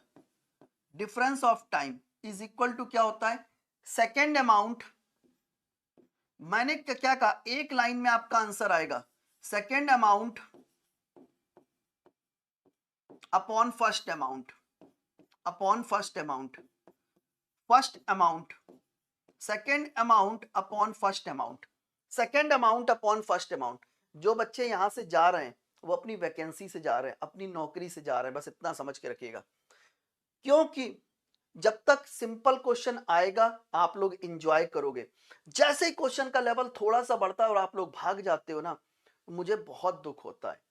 Difference of time is equal to क्या होता है, सेकेंड अमाउंट। मैंने क्या कहा, एक लाइन में आपका आंसर आएगा second amount upon first amount, upon first amount, first amount, second amount upon first amount, second amount upon first amount. जो बच्चे यहां से जा रहे हैं वो अपनी वैकेंसी से जा रहे हैं, अपनी नौकरी से जा रहे हैं, बस इतना समझ के रखिएगा। क्योंकि जब तक सिंपल क्वेश्चन आएगा आप लोग एंजॉय करोगे, जैसे ही क्वेश्चन का लेवल थोड़ा सा बढ़ता है और आप लोग भाग जाते हो ना, मुझे बहुत दुख होता है।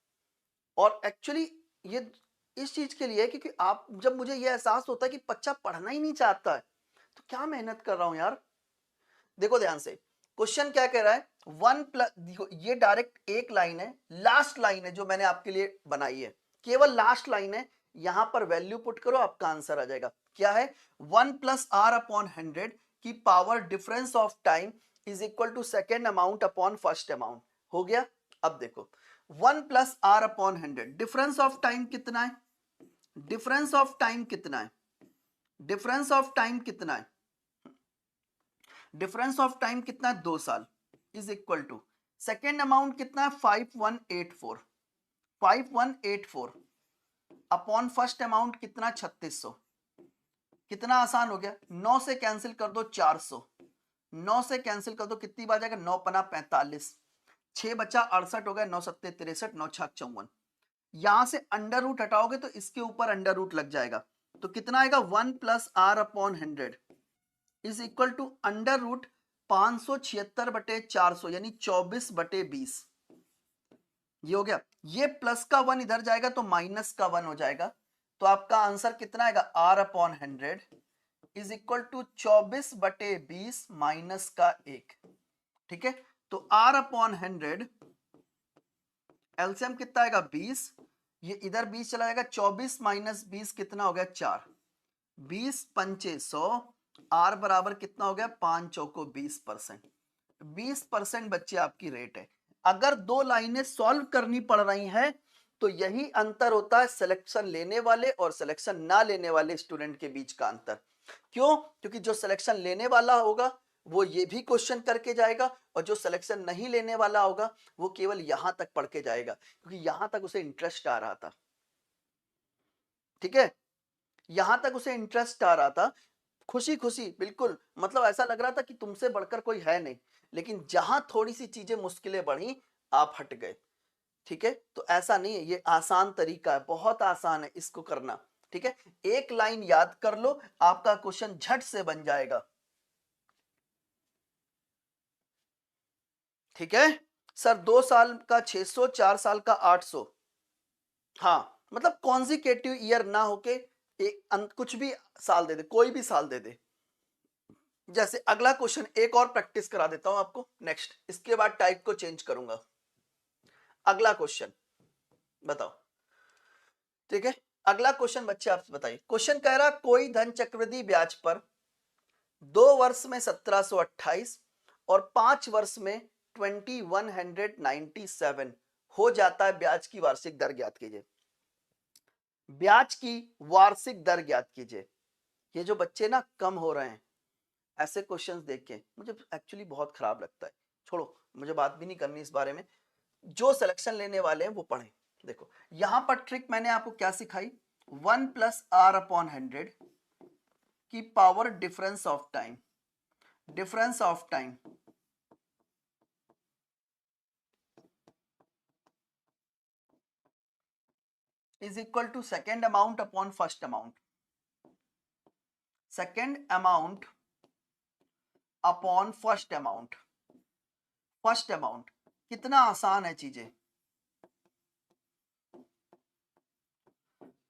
और एक्चुअली ये इस चीज के लिए क्योंकि आप जब मुझे ये एहसास होता है कि बच्चा पढ़ना ही नहीं चाहता है तो क्या मेहनत कर रहा हूं यार। देखो ध्यान से, क्वेश्चन क्या कह रहा है, 1 प्लस, ये डायरेक्ट एक लाइन है, लास्ट लाइन है जो मैंने आपके लिए बनाई है, केवल लास्ट लाइन है, यहां पर वैल्यू पुट करो आपका आंसर आ जाएगा। क्या है, 1 प्लस आर अपॉन 100 की power difference of time is equal to second amount upon first amount. हो गया। अब देखो 1 plus R upon 100, difference of time कितना है, डिफरेंस ऑफ टाइम कितना है, डिफरेंस ऑफ टाइम कितना है, डिफरेंस ऑफ टाइम कितना है, 2 साल, is equal to second amount कितना है 5184, 5184 अपॉन फर्स्ट अमाउंट कितना 3600। कितना आसान हो गया, 9 से कैंसिल कर दो 400, 9 से कैंसिल कर दो कितनी बार जाएगा, 9 पना 45, 6 बचा 68 हो गया, 9 सत्ते 63, 9 छक 54। यहां से अंडर रूट हटाओगे तो इसके ऊपर अंडर रूट लग जाएगा, तो कितना आएगा 1 plus R upon 100 is equal to under root 576 बटे 400 यानी 24 बटे 20। ये हो गया, ये प्लस का 1 इधर जाएगा तो माइनस का 1 हो जाएगा, तो आपका आंसर कितना आएगा, R upon 100 is equal to 24 बटे 20 माइनस का 1। ठीक है, तो आर अपॉन 100 एलसीएम कितना आएगा 20, ये इधर 20 चला जाएगा, 24 माइनस 20 कितना हो गया 4, 20 पंचे 100, आर बराबर कितना हो गया 5 चौको 20%, 20% बच्चे आपकी रेट है। अगर दो लाइनें सॉल्व करनी पड़ रही हैं तो यही अंतर होता है सिलेक्शन लेने वाले और सिलेक्शन ना लेने वाले स्टूडेंट के बीच का अंतर। क्यों, क्योंकि जो सिलेक्शन लेने वाला होगा वो ये भी क्वेश्चन करके जाएगा और जो सिलेक्शन नहीं लेने वाला होगा वो केवल यहां तक पढ़ के जाएगा क्योंकि यहां तक उसे इंटरेस्ट आ रहा था। ठीक है, यहां तक उसे इंटरेस्ट आ रहा था, खुशी खुशी बिल्कुल, मतलब ऐसा लग रहा था कि तुमसे बढ़कर कोई है नहीं, लेकिन जहां थोड़ी सी चीजें मुश्किलें बढ़ी आप हट गए। ठीक है, तो ऐसा नहीं है, ये आसान तरीका है, बहुत आसान है इसको करना। ठीक है, एक लाइन याद कर लो आपका क्वेश्चन झट से बन जाएगा। ठीक है सर, 2 साल का 600, 4 साल का 800। हाँ, मतलब कॉन्जिकेटिव ईयर ना होके एक कुछ भी साल दे दे, कोई भी साल दे दे। जैसे अगला क्वेश्चन एक और प्रैक्टिस करा देता हूं आपको, नेक्स्ट, इसके बाद टाइप को चेंज करूंगा। अगला क्वेश्चन बताओ। ठीक है, अगला क्वेश्चन बच्चे आप बताइए। क्वेश्चन कह रहा कोई धन चक्रवृद्धि ब्याज पर 2 वर्ष में 1728 और 5 वर्ष में 2197 हो जाता है, ब्याज की वार्षिक दर ज्ञात कीजिए। ब्याज की वार्षिक दर ज्ञात कीजिए। ये जो बच्चे ना कम हो रहे हैं ऐसे क्वेश्चंस देख के मुझे एक्चुअली बहुत खराब लगता है। छोड़ो, मुझे बात भी नहीं करनी इस बारे में, जो सिलेक्शन लेने वाले हैं वो पढ़ें। देखो यहां पर ट्रिक मैंने आपको क्या सिखाई, 1 प्लस आर अपॉन 100 की power difference of time, difference of time is equal to second amount upon first amount, second amount upon first amount, first amount. कितना आसान है चीजें।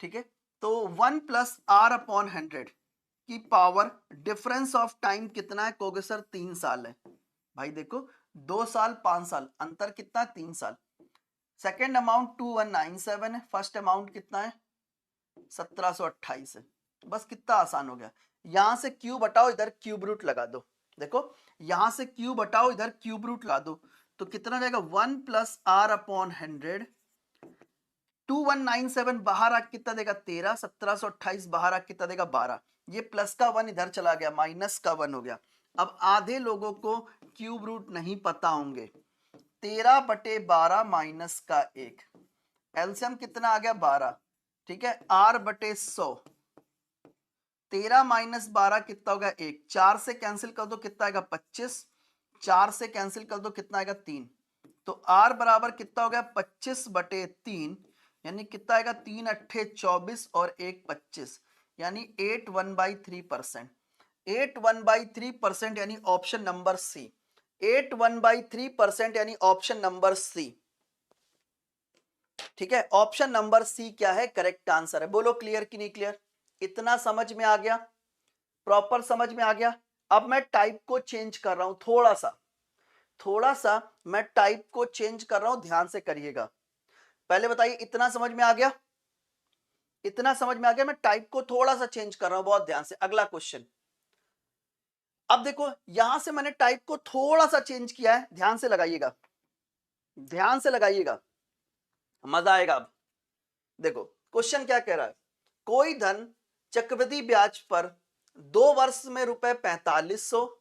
ठीक है, तो 1 प्लस आर अपॉन 100 की पावर डिफरेंस ऑफ टाइम कितना है, कहोगे सर 3 साल है। भाई देखो 2 साल 5 साल, अंतर कितना है 3 साल। सेकेंड अमाउंट 2197 है, फर्स्ट अमाउंट कितना है 1728 है। बस कितना आसान हो गया, यहां से क्यूब हटाओ इधर क्यूब रूट लगा दो। देखो यहां से क्यूब हटाओ इधर क्यूब रूट ला दो, तो कितना हो जाएगा 1 प्लस आर अपॉन 100। 2197 बाहर आ कितना देगा 13, 1728 बाहर आ कितना देगा 12। ये प्लस का 1 इधर चला गया, माइनस का 1 हो गया। अब आधे लोगों को क्यूब रूट नहीं पता होंगे। 13/12 माइनस का 1, एलसीएम कितना आ गया 12, ठीक है। r/100, 13 माइनस 12 कितना होगा 1, 4 से कैंसिल कर दो कितना आएगा 25, 4 से कैंसिल कर दो कितना आएगा 3, तो r बराबर कितना हो गया 25/3, यानी कितना आएगा 3 अट्ठे 24 और 1 25, यानी 8 1/3%। 8 1/3% यानी ऑप्शन नंबर सी। 8 1/3% यानी ऑप्शन नंबर सी, ठीक है। ऑप्शन नंबर सी क्या है, करेक्ट आंसर है। बोलो क्लियर कि नहीं क्लियर? इतना समझ में आ गया, प्रॉपर समझ में आ गया। अब मैं टाइप को चेंज कर रहा हूं, थोड़ा सा मैं टाइप को चेंज कर रहा हूं, ध्यान से करिएगा। पहले बताइए इतना समझ में आ गया? इतना समझ में आ गया? मैं टाइप को थोड़ा सा चेंज कर रहा हूं, बहुत ध्यान से। अगला क्वेश्चन, अब देखो यहां से मैंने टाइप को थोड़ा सा चेंज किया है, ध्यान से लगाइएगा, ध्यान से लगाइएगा, मजा आएगा। अब देखो क्वेश्चन क्या कह रहा है, कोई धन चक्रवृद्धि ब्याज पर 2 वर्ष में रुपए 4500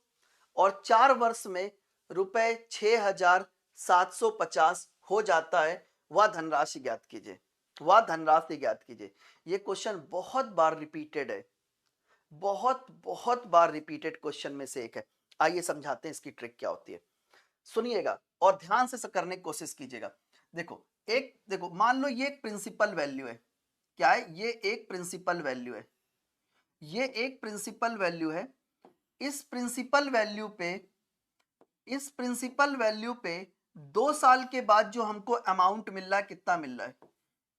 और 4 वर्ष में रुपए 6750 हो जाता है, वह धनराशि ज्ञात कीजिए, वह धनराशि ज्ञात कीजिए। यह क्वेश्चन बहुत बार रिपीटेड है, बहुत बार रिपीटेड क्वेश्चन में से एक है। आइए समझाते हैं इसकी ट्रिक क्या होती है, सुनिएगा और ध्यान से करने की कोशिश कीजिएगा। देखो मान लो ये एक प्रिंसिपल वैल्यू है, क्या है ये, एक प्रिंसिपल वैल्यू है, ये एक प्रिंसिपल वैल्यू है। इस प्रिंसिपल वैल्यू पे 2 साल के बाद जो हमको अमाउंट मिल रहा है कितना मिल रहा है,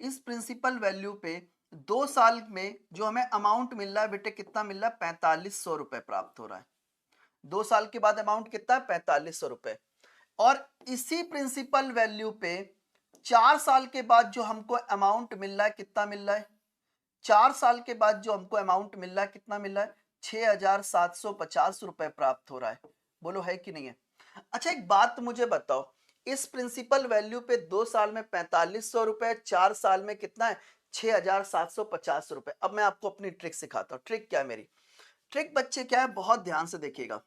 इस प्रिंसिपल वैल्यू पे 2 साल में जो हमें अमाउंट मिल रहा है बेटे कितना मिल रहा है, 4500 रुपए प्राप्त हो रहा है। 2 साल के बाद अमाउंट कितना है, 4500 रुपए। और इसी प्रिंसिपल वैल्यू पे 4 साल के बाद जो हमको अमाउंट मिल रहा है कितना मिल रहा है, 4 साल के बाद जो हमको अमाउंट मिल रहा है कितना मिल रहा है, 6750 रुपए प्राप्त हो रहा है। बोलो है कि नहीं है? अच्छा एक बात मुझे बताओ, इस प्रिंसिपल वैल्यू पे 2 साल में 4500 रुपए, 4 साल में कितना है 6750 रुपए। अब मैं आपको अपनी ट्रिक सिखाता हूं। ट्रिक क्या है मेरी? ट्रिक बच्चे क्या है, बहुत ध्यान से देखिएगा।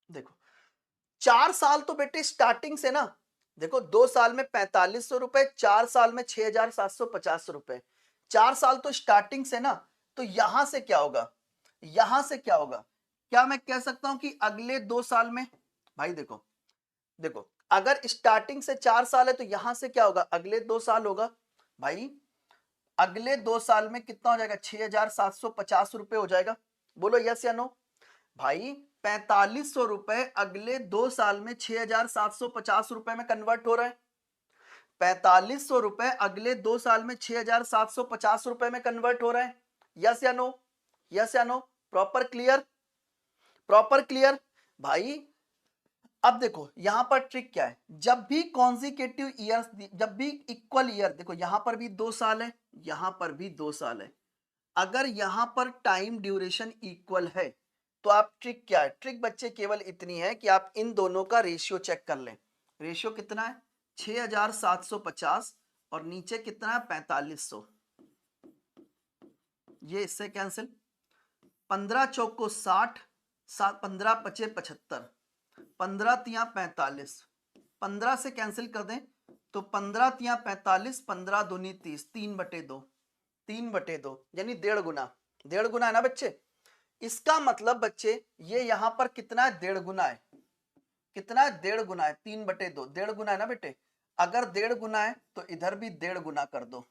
देखो 4 साल तो बेटे स्टार्टिंग से ना, देखो 2 साल में 4500 रुपए, 4 साल में 6750 रुपए, 4 साल तो स्टार्टिंग से ना। तो यहां से क्या होगा, यहां से क्या होगा, क्या मैं कह सकता हूं कि अगले 2 साल में, भाई देखो देखो अगर स्टार्टिंग से 4 साल है तो यहां से क्या होगा, अगले 2 साल होगा। भाई अगले 2 साल में कितना हो जाएगा, 6750 रुपए हो जाएगा। बोलो यस या नो? भाई 4500 रुपए अगले 2 साल में 6750 रुपए में कन्वर्ट हो रहे हैं। 4500 रुपए अगले 2 साल में 6750 रुपए में कन्वर्ट हो रहे हैं। यस या नो? यस या no? Proper clear? Proper clear? भाई अब देखो यहां पर ट्रिक क्या है, जब भी कॉन्जिक्यूटिव ईयर्स, जब भी इक्वल ईयर, देखो यहां पर भी 2 साल है, यहां पर भी 2 साल है, अगर यहां पर टाइम ड्यूरेशन इक्वल है तो आप ट्रिक क्या है, ट्रिक बच्चे केवल इतनी है कि आप इन दोनों का रेशियो चेक कर लें। रेशियो कितना है 6750 और नीचे कितना है 4500, ये इससे कैंसिल, 15 चौक को 60, 15 पचे 75, 15 तिया 45, 15 से कैंसिल कर दें तो 15 तिया 45, 15 दूनी 30, 3/2, 3/2 यानी 1.5 गुना, 1.5 गुना है ना बच्चे। इसका मतलब बच्चे ये यहां पर कितना है, 1.5 गुना है। कितना है, 1.5 गुना है, 3/2, 1.5 गुना है ना बेटे। अगर 1.5 गुना है तो इधर भी 1.5 गुना कर दो,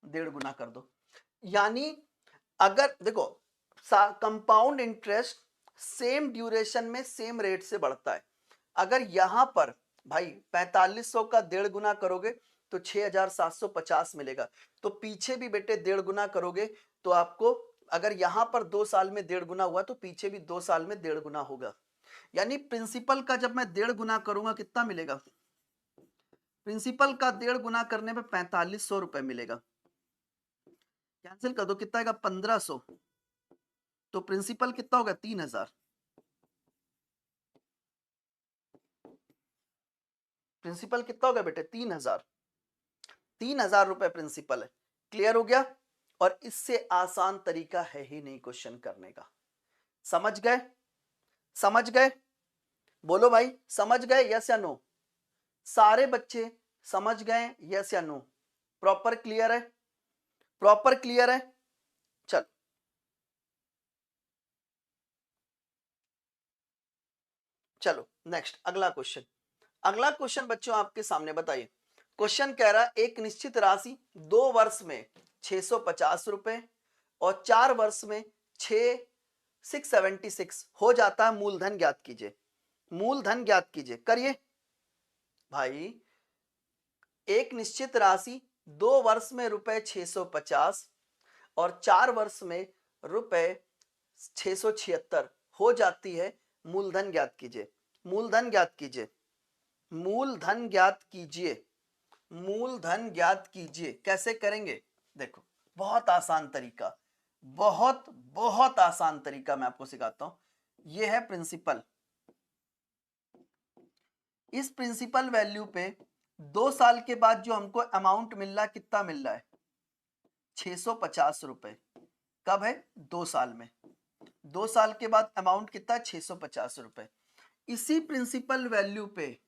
1.5 गुना कर दो। यानी अगर देखो कंपाउंड इंटरेस्ट सेम ड्यूरेशन में सेम रेट से बढ़ता है। अगर यहां पर भाई 4500 का 1.5 गुना करोगे तो 6750 मिलेगा, तो पीछे भी बेटे 1.5 गुना करोगे तो आपको, अगर यहां पर 2 साल में 1.5 गुना हुआ तो पीछे भी 2 साल में 1.5 गुना होगा। यानी प्रिंसिपल का जब मैं 1.5 गुना करूंगा कितना मिलेगा, प्रिंसिपल का 1.5 गुना करने पे 4500 रुपए मिलेगा। कैंसिल कर दो कितना आएगा 1500, तो प्रिंसिपल कितना होगा 3000। प्रिंसिपल कितना होगा बेटे 3000, 3000 रुपए प्रिंसिपल है। क्लियर हो गया। और इससे आसान तरीका है ही नहीं क्वेश्चन करने का। समझ गए, समझ गए, बोलो भाई समझ गए, यस या नो? सारे बच्चे समझ गए, यस या नो? प्रॉपर क्लियर है, प्रॉपर क्लियर है। चल चलो नेक्स्ट अगला क्वेश्चन। अगला क्वेश्चन बच्चों आपके सामने बताइए। क्वेश्चन कह रहा है एक निश्चित राशि 2 वर्ष में 650 रुपए और 4 वर्ष में 676 हो जाता है, मूलधन ज्ञात कीजिए। मूलधन ज्ञात कीजिए, करिए भाई। एक निश्चित राशि 2 वर्ष में रुपए 650 और 4 वर्ष में रुपए 676 हो जाती है, मूलधन ज्ञात कीजिए। मूलधन ज्ञात कीजिए, मूलधन ज्ञात कीजिए, मूलधन ज्ञात कीजिए। कैसे करेंगे? देखो बहुत आसान तरीका, बहुत बहुत आसान तरीका मैं आपको सिखाता हूं। यह है प्रिंसिपल। इस प्रिंसिपल वैल्यू पे 2 साल के बाद जो हमको अमाउंट मिल रहा है, कितना मिल रहा है? 650 रुपए। कब है? 2 साल में। 2 साल के बाद अमाउंट कितना है? 650 रुपए। इसी प्रिंसिपल वैल्यू पे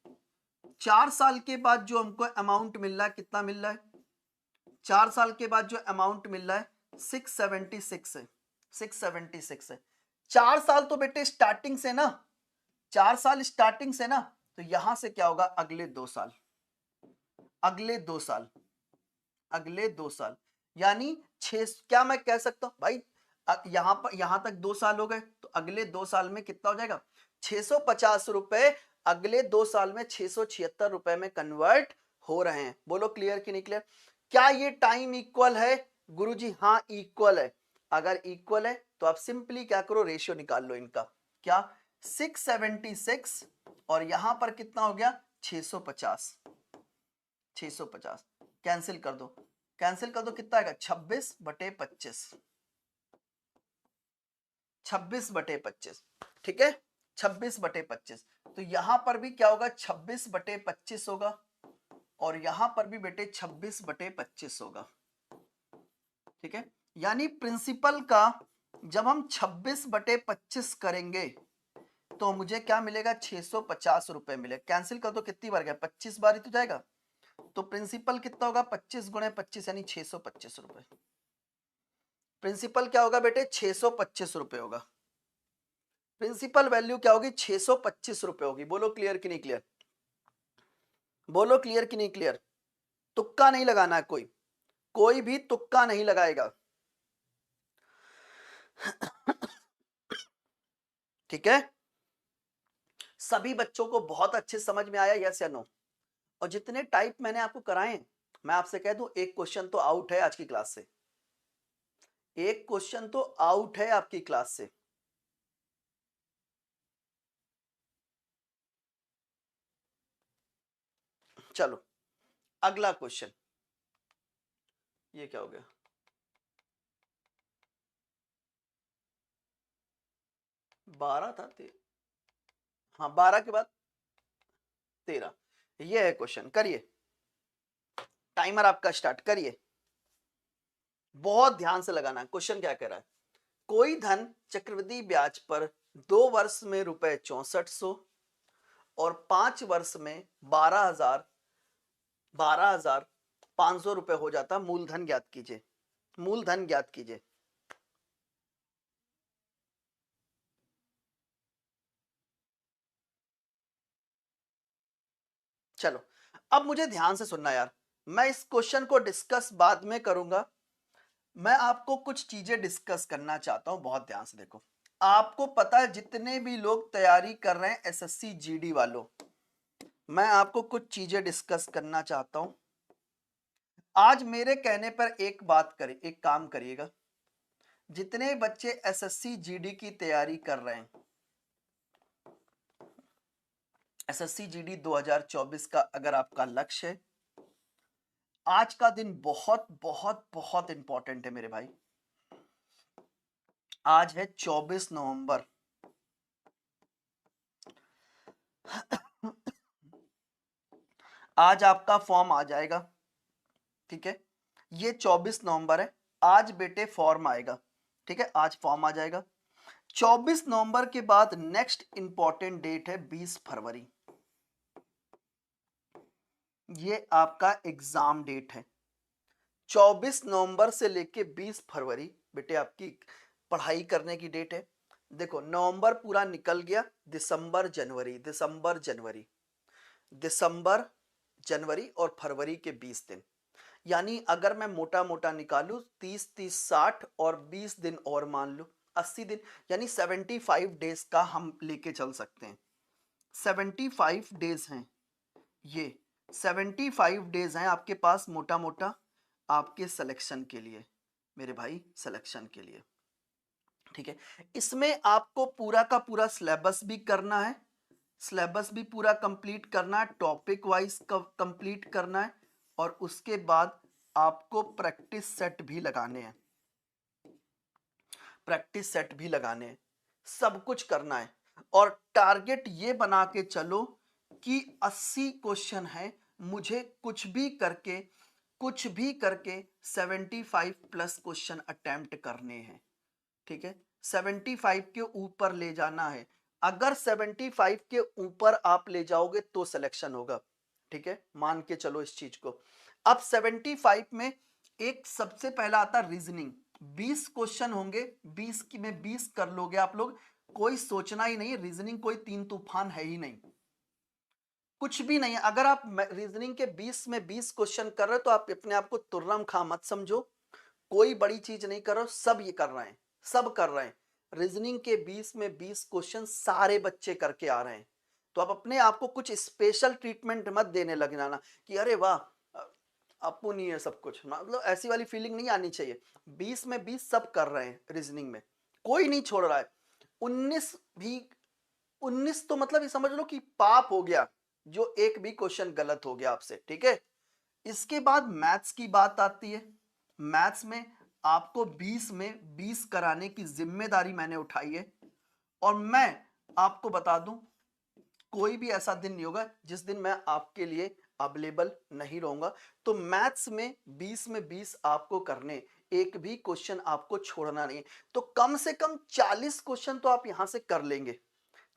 4 साल के बाद जो हमको अमाउंट मिल रहा है, कितना मिल रहा है? 4 साल के बाद जो अमाउंट मिल रहा है 676 है, 676 है। 4 साल तो बेटे स्टार्टिंग से ना, 4 साल स्टार्टिंग से ना, तो यहां से क्या होगा? अगले 2 साल, अगले 2 साल, अगले 2 साल, यानी 6। क्या मैं कह सकता हूं भाई यहां पर, यहां तक 2 साल हो गए, तो अगले 2 साल में कितना हो जाएगा? 650 रुपए अगले 2 साल में 676 रुपए में कन्वर्ट हो रहे हैं। बोलो क्लियर कि नहीं क्लियर? क्या ये टाइम इक्वल है? गुरुजी हाँ इक्वल है। अगर इक्वल है तो आप सिंपली क्या करो? रेशियो निकाल लो इनका। क्या? 676 और यहां पर कितना हो गया? 650, 650 कैंसिल कर दो, कैंसिल कर दो, कितना आएगा? 26/25, 26/25, ठीक है, 26/25। तो यहां पर भी क्या होगा? 26/25 होगा और यहां पर भी बेटे 26/25 होगा, ठीक है। यानी प्रिंसिपल का जब हम 26/25 करेंगे तो मुझे क्या मिलेगा? 650 रुपए मिले। कैंसिल कर दो, कितनी बार गया? 25 बार ही तो जाएगा। तो प्रिंसिपल कितना होगा? 25 गुणे 25 यानी 625 रुपए। प्रिंसिपल क्या होगा बेटे? 625 रुपए होगा। प्रिंसिपल वैल्यू क्या होगी? 625 रुपए होगी। बोलो क्लियर कि नहीं क्लियर? बोलो क्लियर कि नहीं क्लियर? तुक्का नहीं लगाना है, कोई कोई भी तुक्का नहीं लगाएगा, ठीक है। सभी बच्चों को बहुत अच्छे समझ में आया, यस या नो? और जितने टाइप मैंने आपको कराए, मैं आपसे कह दूं एक क्वेश्चन तो आउट है आज की क्लास से, एक क्वेश्चन तो आउट है आपकी क्लास से। चलो अगला क्वेश्चन। ये क्या हो गया? 12 था, 13। हाँ 12 के बाद 13। ये है क्वेश्चन, करिए। टाइमर आपका स्टार्ट करिए। बहुत ध्यान से लगाना है। क्वेश्चन क्या कह रहा है? कोई धन चक्रवृद्धि ब्याज पर 2 वर्ष में रुपए 6400 और 5 वर्ष में 12,500 रुपए हो जाता, मूलधन ज्ञात कीजिए। मूलधन ज्ञात कीजिए। चलो अब मुझे ध्यान से सुनना यार, मैं इस क्वेश्चन को डिस्कस बाद में करूंगा। मैं आपको कुछ चीजें डिस्कस करना चाहता हूं, बहुत ध्यान से देखो। आपको पता है जितने भी लोग तैयारी कर रहे हैं एसएससी जीडी वालों, मैं आपको कुछ चीजें डिस्कस करना चाहता हूं। आज मेरे कहने पर एक बात करिए, एक काम करिएगा। जितने बच्चे एसएससी जीडी की तैयारी कर रहे हैं, एसएससी जीडी 2024 का अगर आपका लक्ष्य है, आज का दिन बहुत बहुत बहुत इंपॉर्टेंट है मेरे भाई। आज है 24 नवंबर। आज आपका फॉर्म आ जाएगा, ठीक है। ये 24 नवंबर है, आज बेटे फॉर्म आएगा, ठीक है, आज फॉर्म आ जाएगा। 24 नवंबर के बाद नेक्स्ट इंपॉर्टेंट डेट है 20 फरवरी, ये आपका एग्जाम डेट है। 24 नवंबर से लेके 20 फरवरी बेटे आपकी पढ़ाई करने की डेट है। देखो नवंबर पूरा निकल गया, दिसंबर जनवरी, दिसंबर जनवरी, दिसंबर जनवरी और फरवरी के 20 दिन, यानी अगर मैं मोटा मोटा निकालूं 30 30 60 और 20 दिन और मान लो 80 दिन, यानी 75 डेज का हम लेके चल सकते हैं। 75 डेज हैं, ये 75 डेज हैं आपके पास मोटा मोटा आपके सिलेक्शन के लिए, मेरे भाई सिलेक्शन के लिए, ठीक है। इसमें आपको पूरा का पूरा सिलेबस भी करना है, सिलेबस भी पूरा कंप्लीट करना है, टॉपिक वाइज कंप्लीट करना है, और उसके बाद आपको प्रैक्टिस सेट भी लगाने हैं, प्रैक्टिस सेट भी लगाने हैं, सब कुछ करना है। और टारगेट ये बना के चलो कि 80 क्वेश्चन है, मुझे कुछ भी करके 75 प्लस क्वेश्चन अटेम्प्ट करने हैं, ठीक है। 75 के ऊपर ले जाना है, अगर 75 के ऊपर आप ले जाओगे तो सिलेक्शन होगा, ठीक है, मान के चलो इस चीज को। अब 75 में एक सबसे पहला आता रीजनिंग, 20 क्वेश्चन होंगे, 20 की में 20 कर लोगे आप लोग, कोई सोचना ही नहीं, रीजनिंग कोई तीन तूफान है ही नहीं, कुछ भी नहीं है। अगर आप रीजनिंग के 20 में 20 क्वेश्चन कर रहे हो तो आप अपने आप को तुर्रम खा मत समझो, कोई बड़ी चीज नहीं कर रहे हो, सब ये कर रहे हैं, सब कर रहे हैं। रीजनिंग के 20 में 20 क्वेश्चन सारे बच्चे करके आ रहे हैं, तो आप अपने आप को कुछ स्पेशल ट्रीटमेंट मत देने लग जाना कि अरे वाह अपू नहीं है सब कुछ, मतलब ऐसी वाली फीलिंग नहीं आनी चाहिए। 20 में 20 सब कर रहे हैं रीजनिंग में, कोई नहीं छोड़ रहा है। 19 भी, 19 तो मतलब ये समझ लो कि पाप हो गया जो एक भी क्वेश्चन गलत हो गया आपसे, ठीक है। इसके बाद मैथ्स की बात आती है, मैथ्स में आपको 20 में 20 कराने की जिम्मेदारी मैंने उठाई है, और मैं आपको बता दूं कोई भी ऐसा दिन नहीं होगा जिस दिन मैं आपके लिए अवेलेबल नहीं रहूंगा। तो मैथ्स में 20 में 20 आपको करने, एक भी क्वेश्चन आपको छोड़ना नहीं, तो कम से कम 40 क्वेश्चन तो आप यहां से कर लेंगे।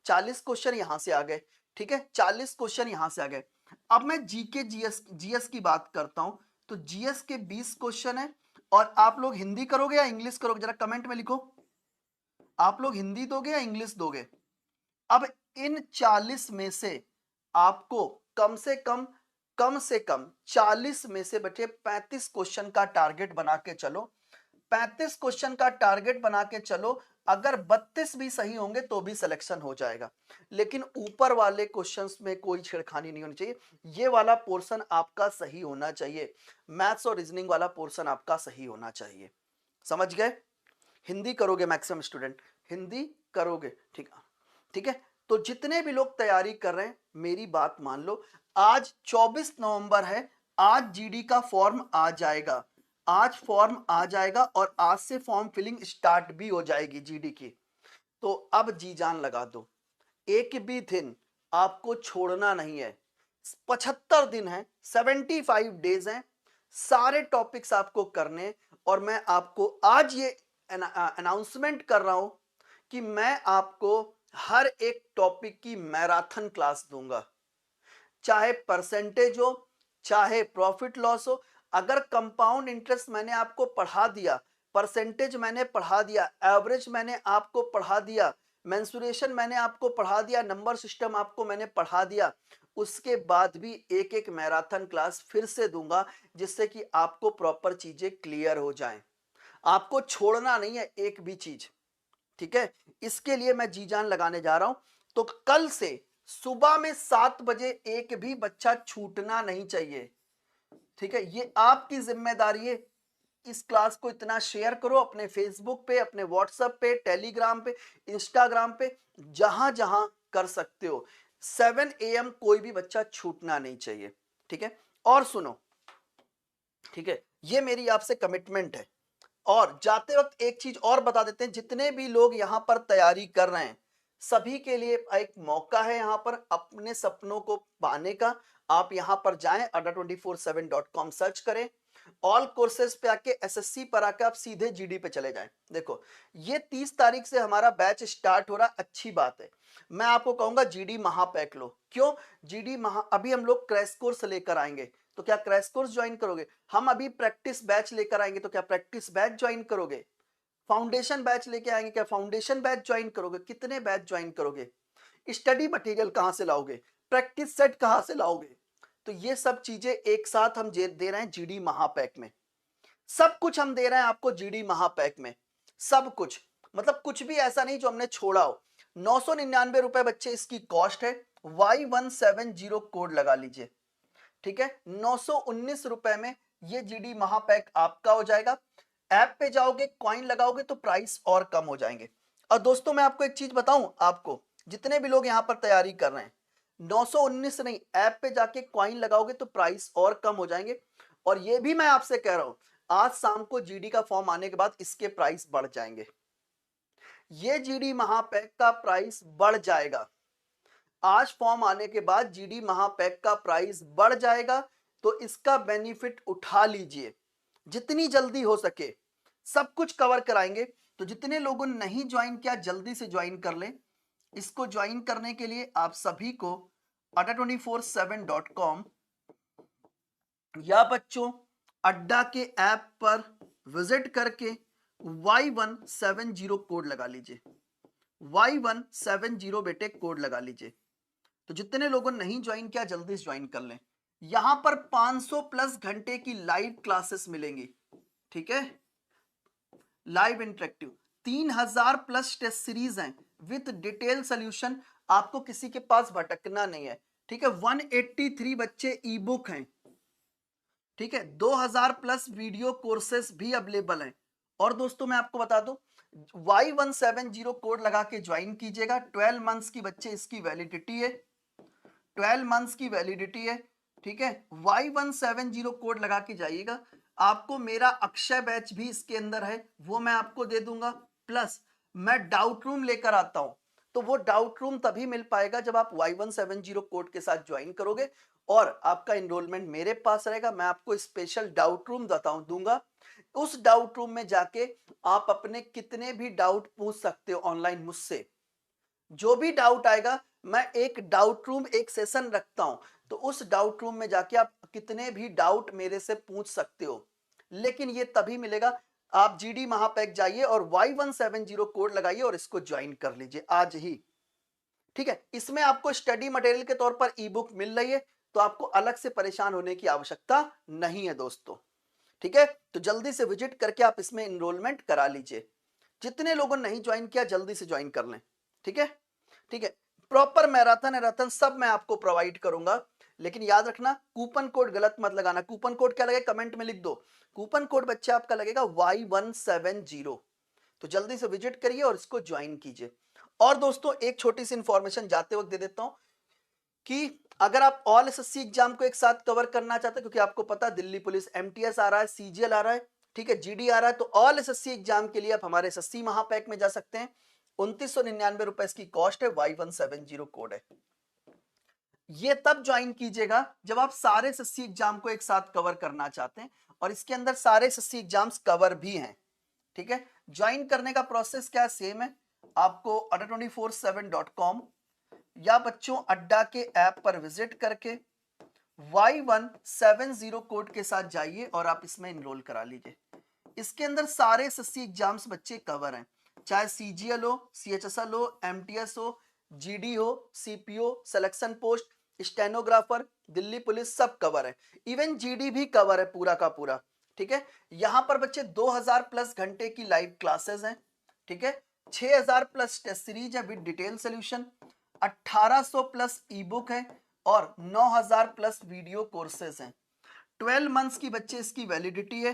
40 क्वेश्चन यहां से आ गए, ठीक है, 40 क्वेश्चन यहां से आ गए। अब मैं जीके जीएस की बात करता हूं, तो जीएस के 20 क्वेश्चन है, और आप लोग हिंदी करोगे या इंग्लिश करोगे, जरा कमेंट में लिखो, आप लोग हिंदी दोगे या इंग्लिश दोगे। अब इन 40 में से आपको कम से कम 40 में से बचे 35 क्वेश्चन का टारगेट बना के चलो, 35 क्वेश्चन का टारगेट बना के चलो, अगर 32 भी सही होंगे तो भी सिलेक्शन हो जाएगा। लेकिन ऊपर वाले क्वेश्चंस में कोई छेड़खानी नहीं होनी चाहिए, ये वाला पोर्शन आपका सही होना चाहिए, मैथ्स और रीजनिंग वाला पोर्शन आपका सही होना चाहिए, समझ गए। हिंदी करोगे मैक्सिमम स्टूडेंट, हिंदी करोगे, ठीक है, ठीक है। तो जितने भी लोग तैयारी कर रहे हैं मेरी बात मान लो, आज 24 नवंबर है, आज जीडी का फॉर्म आ जाएगा, आज फॉर्म आ जाएगा, और आज से फॉर्म फिलिंग स्टार्ट भी हो जाएगी जीडी की। तो अब जी जान लगा दो, एक भी दिन आपको छोड़ना नहीं है, 75 दिन है, 75 डेज हैं, सारे टॉपिक्स आपको करने। और मैं आपको आज ये अनाउंसमेंट कर रहा हूं कि मैं आपको हर एक टॉपिक की मैराथन क्लास दूंगा, चाहे परसेंटेज हो, चाहे प्रॉफिट लॉस हो। अगर कंपाउंड इंटरेस्ट मैंने आपको पढ़ा दिया, परसेंटेज मैंने पढ़ा दिया, एवरेज मैंने आपको पढ़ा दिया, मेंसुरेशन मैंने आपको पढ़ा दिया, नंबर सिस्टम आपको मैंने पढ़ा दिया, उसके बाद भी एक एक मैराथन क्लास फिर से दूंगा, जिससे कि आपको प्रॉपर चीजें क्लियर हो जाएं, आपको छोड़ना नहीं है एक भी चीज, ठीक है। इसके लिए मैं जी जान लगाने जा रहा हूं। तो कल से सुबह में 7 बजे एक भी बच्चा छूटना नहीं चाहिए, ठीक है, ये आपकी जिम्मेदारी है। इस क्लास को इतना शेयर करो अपने फेसबुक पे, अपने व्हाट्सएप पे, टेलीग्राम पे, इंस्टाग्राम पे, जहां जहां कर सकते हो। 7 AM कोई भी बच्चा छूटना नहीं चाहिए, ठीक है। और सुनो, ठीक है, ये मेरी आपसे कमिटमेंट है। और जाते वक्त एक चीज और बता देते हैं, जितने भी लोग यहां पर तैयारी कर रहे हैं सभी के लिए एक मौका है यहाँ पर अपने सपनों को पाने का। आप यहाँ पर जाएं, adda247.com सर्च करें, ऑल कोर्सेज पे आके एसएससी पर आके आप सीधे जीडी पे चले जाएं। देखो ये 30 तारीख से हमारा बैच स्टार्ट हो रहा, अच्छी बात है। मैं आपको कहूंगा जीडी महापैक लो। क्यों? जीडी अभी हम लोग क्रैश कोर्स लेकर आएंगे, तो क्या क्रैश कोर्स ज्वाइन करोगे? हम अभी प्रैक्टिस बैच लेकर आएंगे, तो क्या प्रैक्टिस बैच ज्वाइन करोगे? फाउंडेशन बैच लेके आएंगे, क्या फाउंडेशन बैच ज्वाइन करोगे? कितने बैच ज्वाइन करोगे? स्टडी मटेरियल कहां से लाओगे? प्रैक्टिस सेट कहां से लाओगे? तो ये सब चीजें एक साथ हम दे रहे हैं जीडी महापैक में। सब कुछ हम दे रहे हैं आपको जीडी महापैक में, सब कुछ, मतलब कुछ भी ऐसा नहीं जो हमने छोड़ा हो। 999 रुपए बच्चे इसकी कॉस्ट है। Y170 कोड लगा लीजिए, ठीक है। 919 रुपए में ये जीडी महापैक आपका हो जाएगा। ऐप पे जाओगे, कॉइन लगाओगे तो प्राइस और कम हो जाएंगे। और दोस्तों मैं आपको एक चीज बताऊं, आपको जितने भी लोग यहाँ पर तैयारी कर रहे हैं, 919 नहीं, ऐप पे जाके कॉइन लगाओगे तो प्राइस और कम हो जाएंगे। और ये भी मैं आपसे कह रहा हूं, आज शाम को जीडी का फॉर्म आने के बाद इसके प्राइस बढ़ जाएंगे। ये जीडी महापैक का प्राइस बढ़ जाएगा। आज फॉर्म आने के बाद जीडी महापैक का प्राइस बढ़ जाएगा, तो इसका बेनिफिट उठा लीजिए जितनी जल्दी हो सके। सब कुछ कवर कराएंगे, तो जितने लोगों ने नहीं ज्वाइन किया जल्दी से ज्वाइन कर लें। इसको ज्वाइन करने के लिए आप सभी को adda247.com या बच्चों अड्डा के ऐप पर विजिट करके Y170 कोड लगा लीजिए। Y170 बेटे कोड लगा लीजिए। तो जितने लोगों ने नहीं ज्वाइन किया जल्दी से ज्वाइन कर लें। यहां पर 500 प्लस घंटे की लाइव क्लासेस मिलेंगी, ठीक है, live interactive. 3000 plus test series हैं विद डिटेल सॉल्यूशन। आपको किसी के पास भटकना नहीं है, ठीक है। 183 बच्चे ई बुक हैं, ठीक है। 2000 प्लस वीडियो कोर्सेस भी अवेलेबल हैं। और दोस्तों मैं आपको बता दूं, Y170 कोड लगा के ज्वाइन कीजिएगा। 12 मंथ्स की बच्चे इसकी वैलिडिटी है, 12 मंथ्स की वैलिडिटी है, ठीक है। Y170 कोड लगा के जाइएगा। आपको मेरा अक्षय बैच भी इसके अंदर है, वो मैं आपको दे दूंगा। प्लस मैं डाउट रूम लेकर आता हूं, तो वो डाउट रूम तभी मिल पाएगा जब आप Y170 कोड के साथ ज्वाइन करोगे और आपका एनरोलमेंट मेरे पास रहेगा। मैं आपको स्पेशल डाउट रूम दूंगा। उस डाउट रूम में जाके आप अपने कितने भी डाउट पूछ सकते हो ऑनलाइन मुझसे। जो भी डाउट आएगा, मैं एक डाउट रूम, एक सेशन रखता हूं, तो उस डाउट रूम में जाके आप कितने भी डाउट मेरे से पूछ सकते हो। लेकिन ये तभी मिलेगा, आप जीडी महापैक जाइए और Y170 कोड लगाइए और इसको ज्वाइन कर लीजिए आज ही, ठीक है। इसमें आपको स्टडी मटेरियल के तौर पर ई बुक मिल रही है, तो आपको अलग से परेशान होने की आवश्यकता नहीं है दोस्तों, ठीक है। तो जल्दी से विजिट करके आप इसमें एनरोलमेंट करा लीजिए। जितने लोगों ने नहीं ज्वाइन किया जल्दी से ज्वाइन कर लें, ठीक है, ठीक है। प्रॉपर मैराथन सब मैं आपको प्रोवाइड करूंगा, लेकिन याद रखना कूपन कोड गलत मत लगाना। कूपन कोड क्या लगेगा कमेंट में लिख दो। कूपन कोड बच्चे आपका लगेगा Y170। तो जल्दी से विजिट करिए और इसको ज्वाइन कीजिए। और दोस्तों एक छोटी सी इंफॉर्मेशन जाते वक्त दे देता हूं कि अगर आप ऑल एसएससी एग्जाम को एक साथ कवर करना चाहते हैं, क्योंकि आपको पता है दिल्ली पुलिस एमटीएस आ रहा है, सीजीएल आ रहा है, ठीक है, जीडी आ रहा है, तो ऑल एसएससी एग्जाम के लिए आप हमारे एसएससी महापैक में जा सकते हैं। 2999 रुपए इसकी कॉस्ट है, Y170 कोड है। ये तब ज्वाइन कीजिएगा जब आप सारे एसएससी एग्जाम को एक साथ कवर करना चाहते हैं, और इसके अंदर सारे एसएससी एग्जाम्स कवर भी हैं, ठीक है। ज्वाइन करने का प्रोसेस क्या सेम है, आपको adda247.com या बच्चों अड्डा के ऐप पर विजिट करके Y170 कोड के साथ जाइए और आप इसमें एनरोल करा लीजिए। इसके अंदर सारे एसएससी एग्जाम्स बच्चे कवर हैं, चाहे सीजीएल हो, सीएचएसएल हो, एमटीएस हो, जीडी हो, CPO, selection post, stenographer, Delhi police, सब कवर है। इवन जीडी भी कवर है पूरा का पूरा, ठीक है। यहां पर बच्चे 2000 प्लस घंटे की लाइव क्लासेस हैं, ठीक है। 6000 प्लस टेस्ट सीरीज है with detail solution, 1800 plus E book है और 9000 प्लस वीडियो कोर्सेज हैं। 12 मंथ्स की बच्चे इसकी वैलिडिटी है,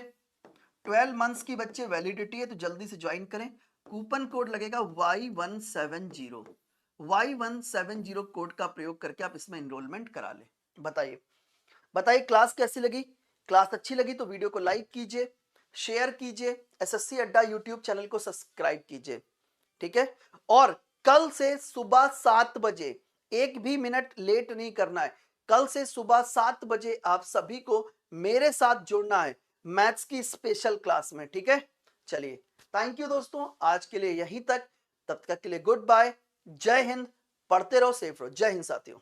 12 मंथ्स की बच्चे वैलिडिटी है, तो जल्दी से ज्वाइन करें। कूपन कोड लगेगा Y170। Y170 कोड का प्रयोग करके आप इसमें एनरोलमेंट करा लें। बताइए बताइए क्लास कैसी लगी? क्लास अच्छी लगी तो वीडियो को लाइक कीजिए, शेयर कीजिए, एसएससी अड्डा यूट्यूब चैनल को सब्सक्राइब कीजिए, ठीक है। और कल से सुबह 7 बजे, एक भी मिनट लेट नहीं करना है। कल से सुबह 7 बजे आप सभी को मेरे साथ जुड़ना है मैथ्स की स्पेशल क्लास में, ठीक है। चलिए, थैंक यू दोस्तों, आज के लिए यहीं तक। तब तक के लिए गुड बाय, जय हिंद, पढ़ते रहो, सेफ रहो। जय हिंद साथियों।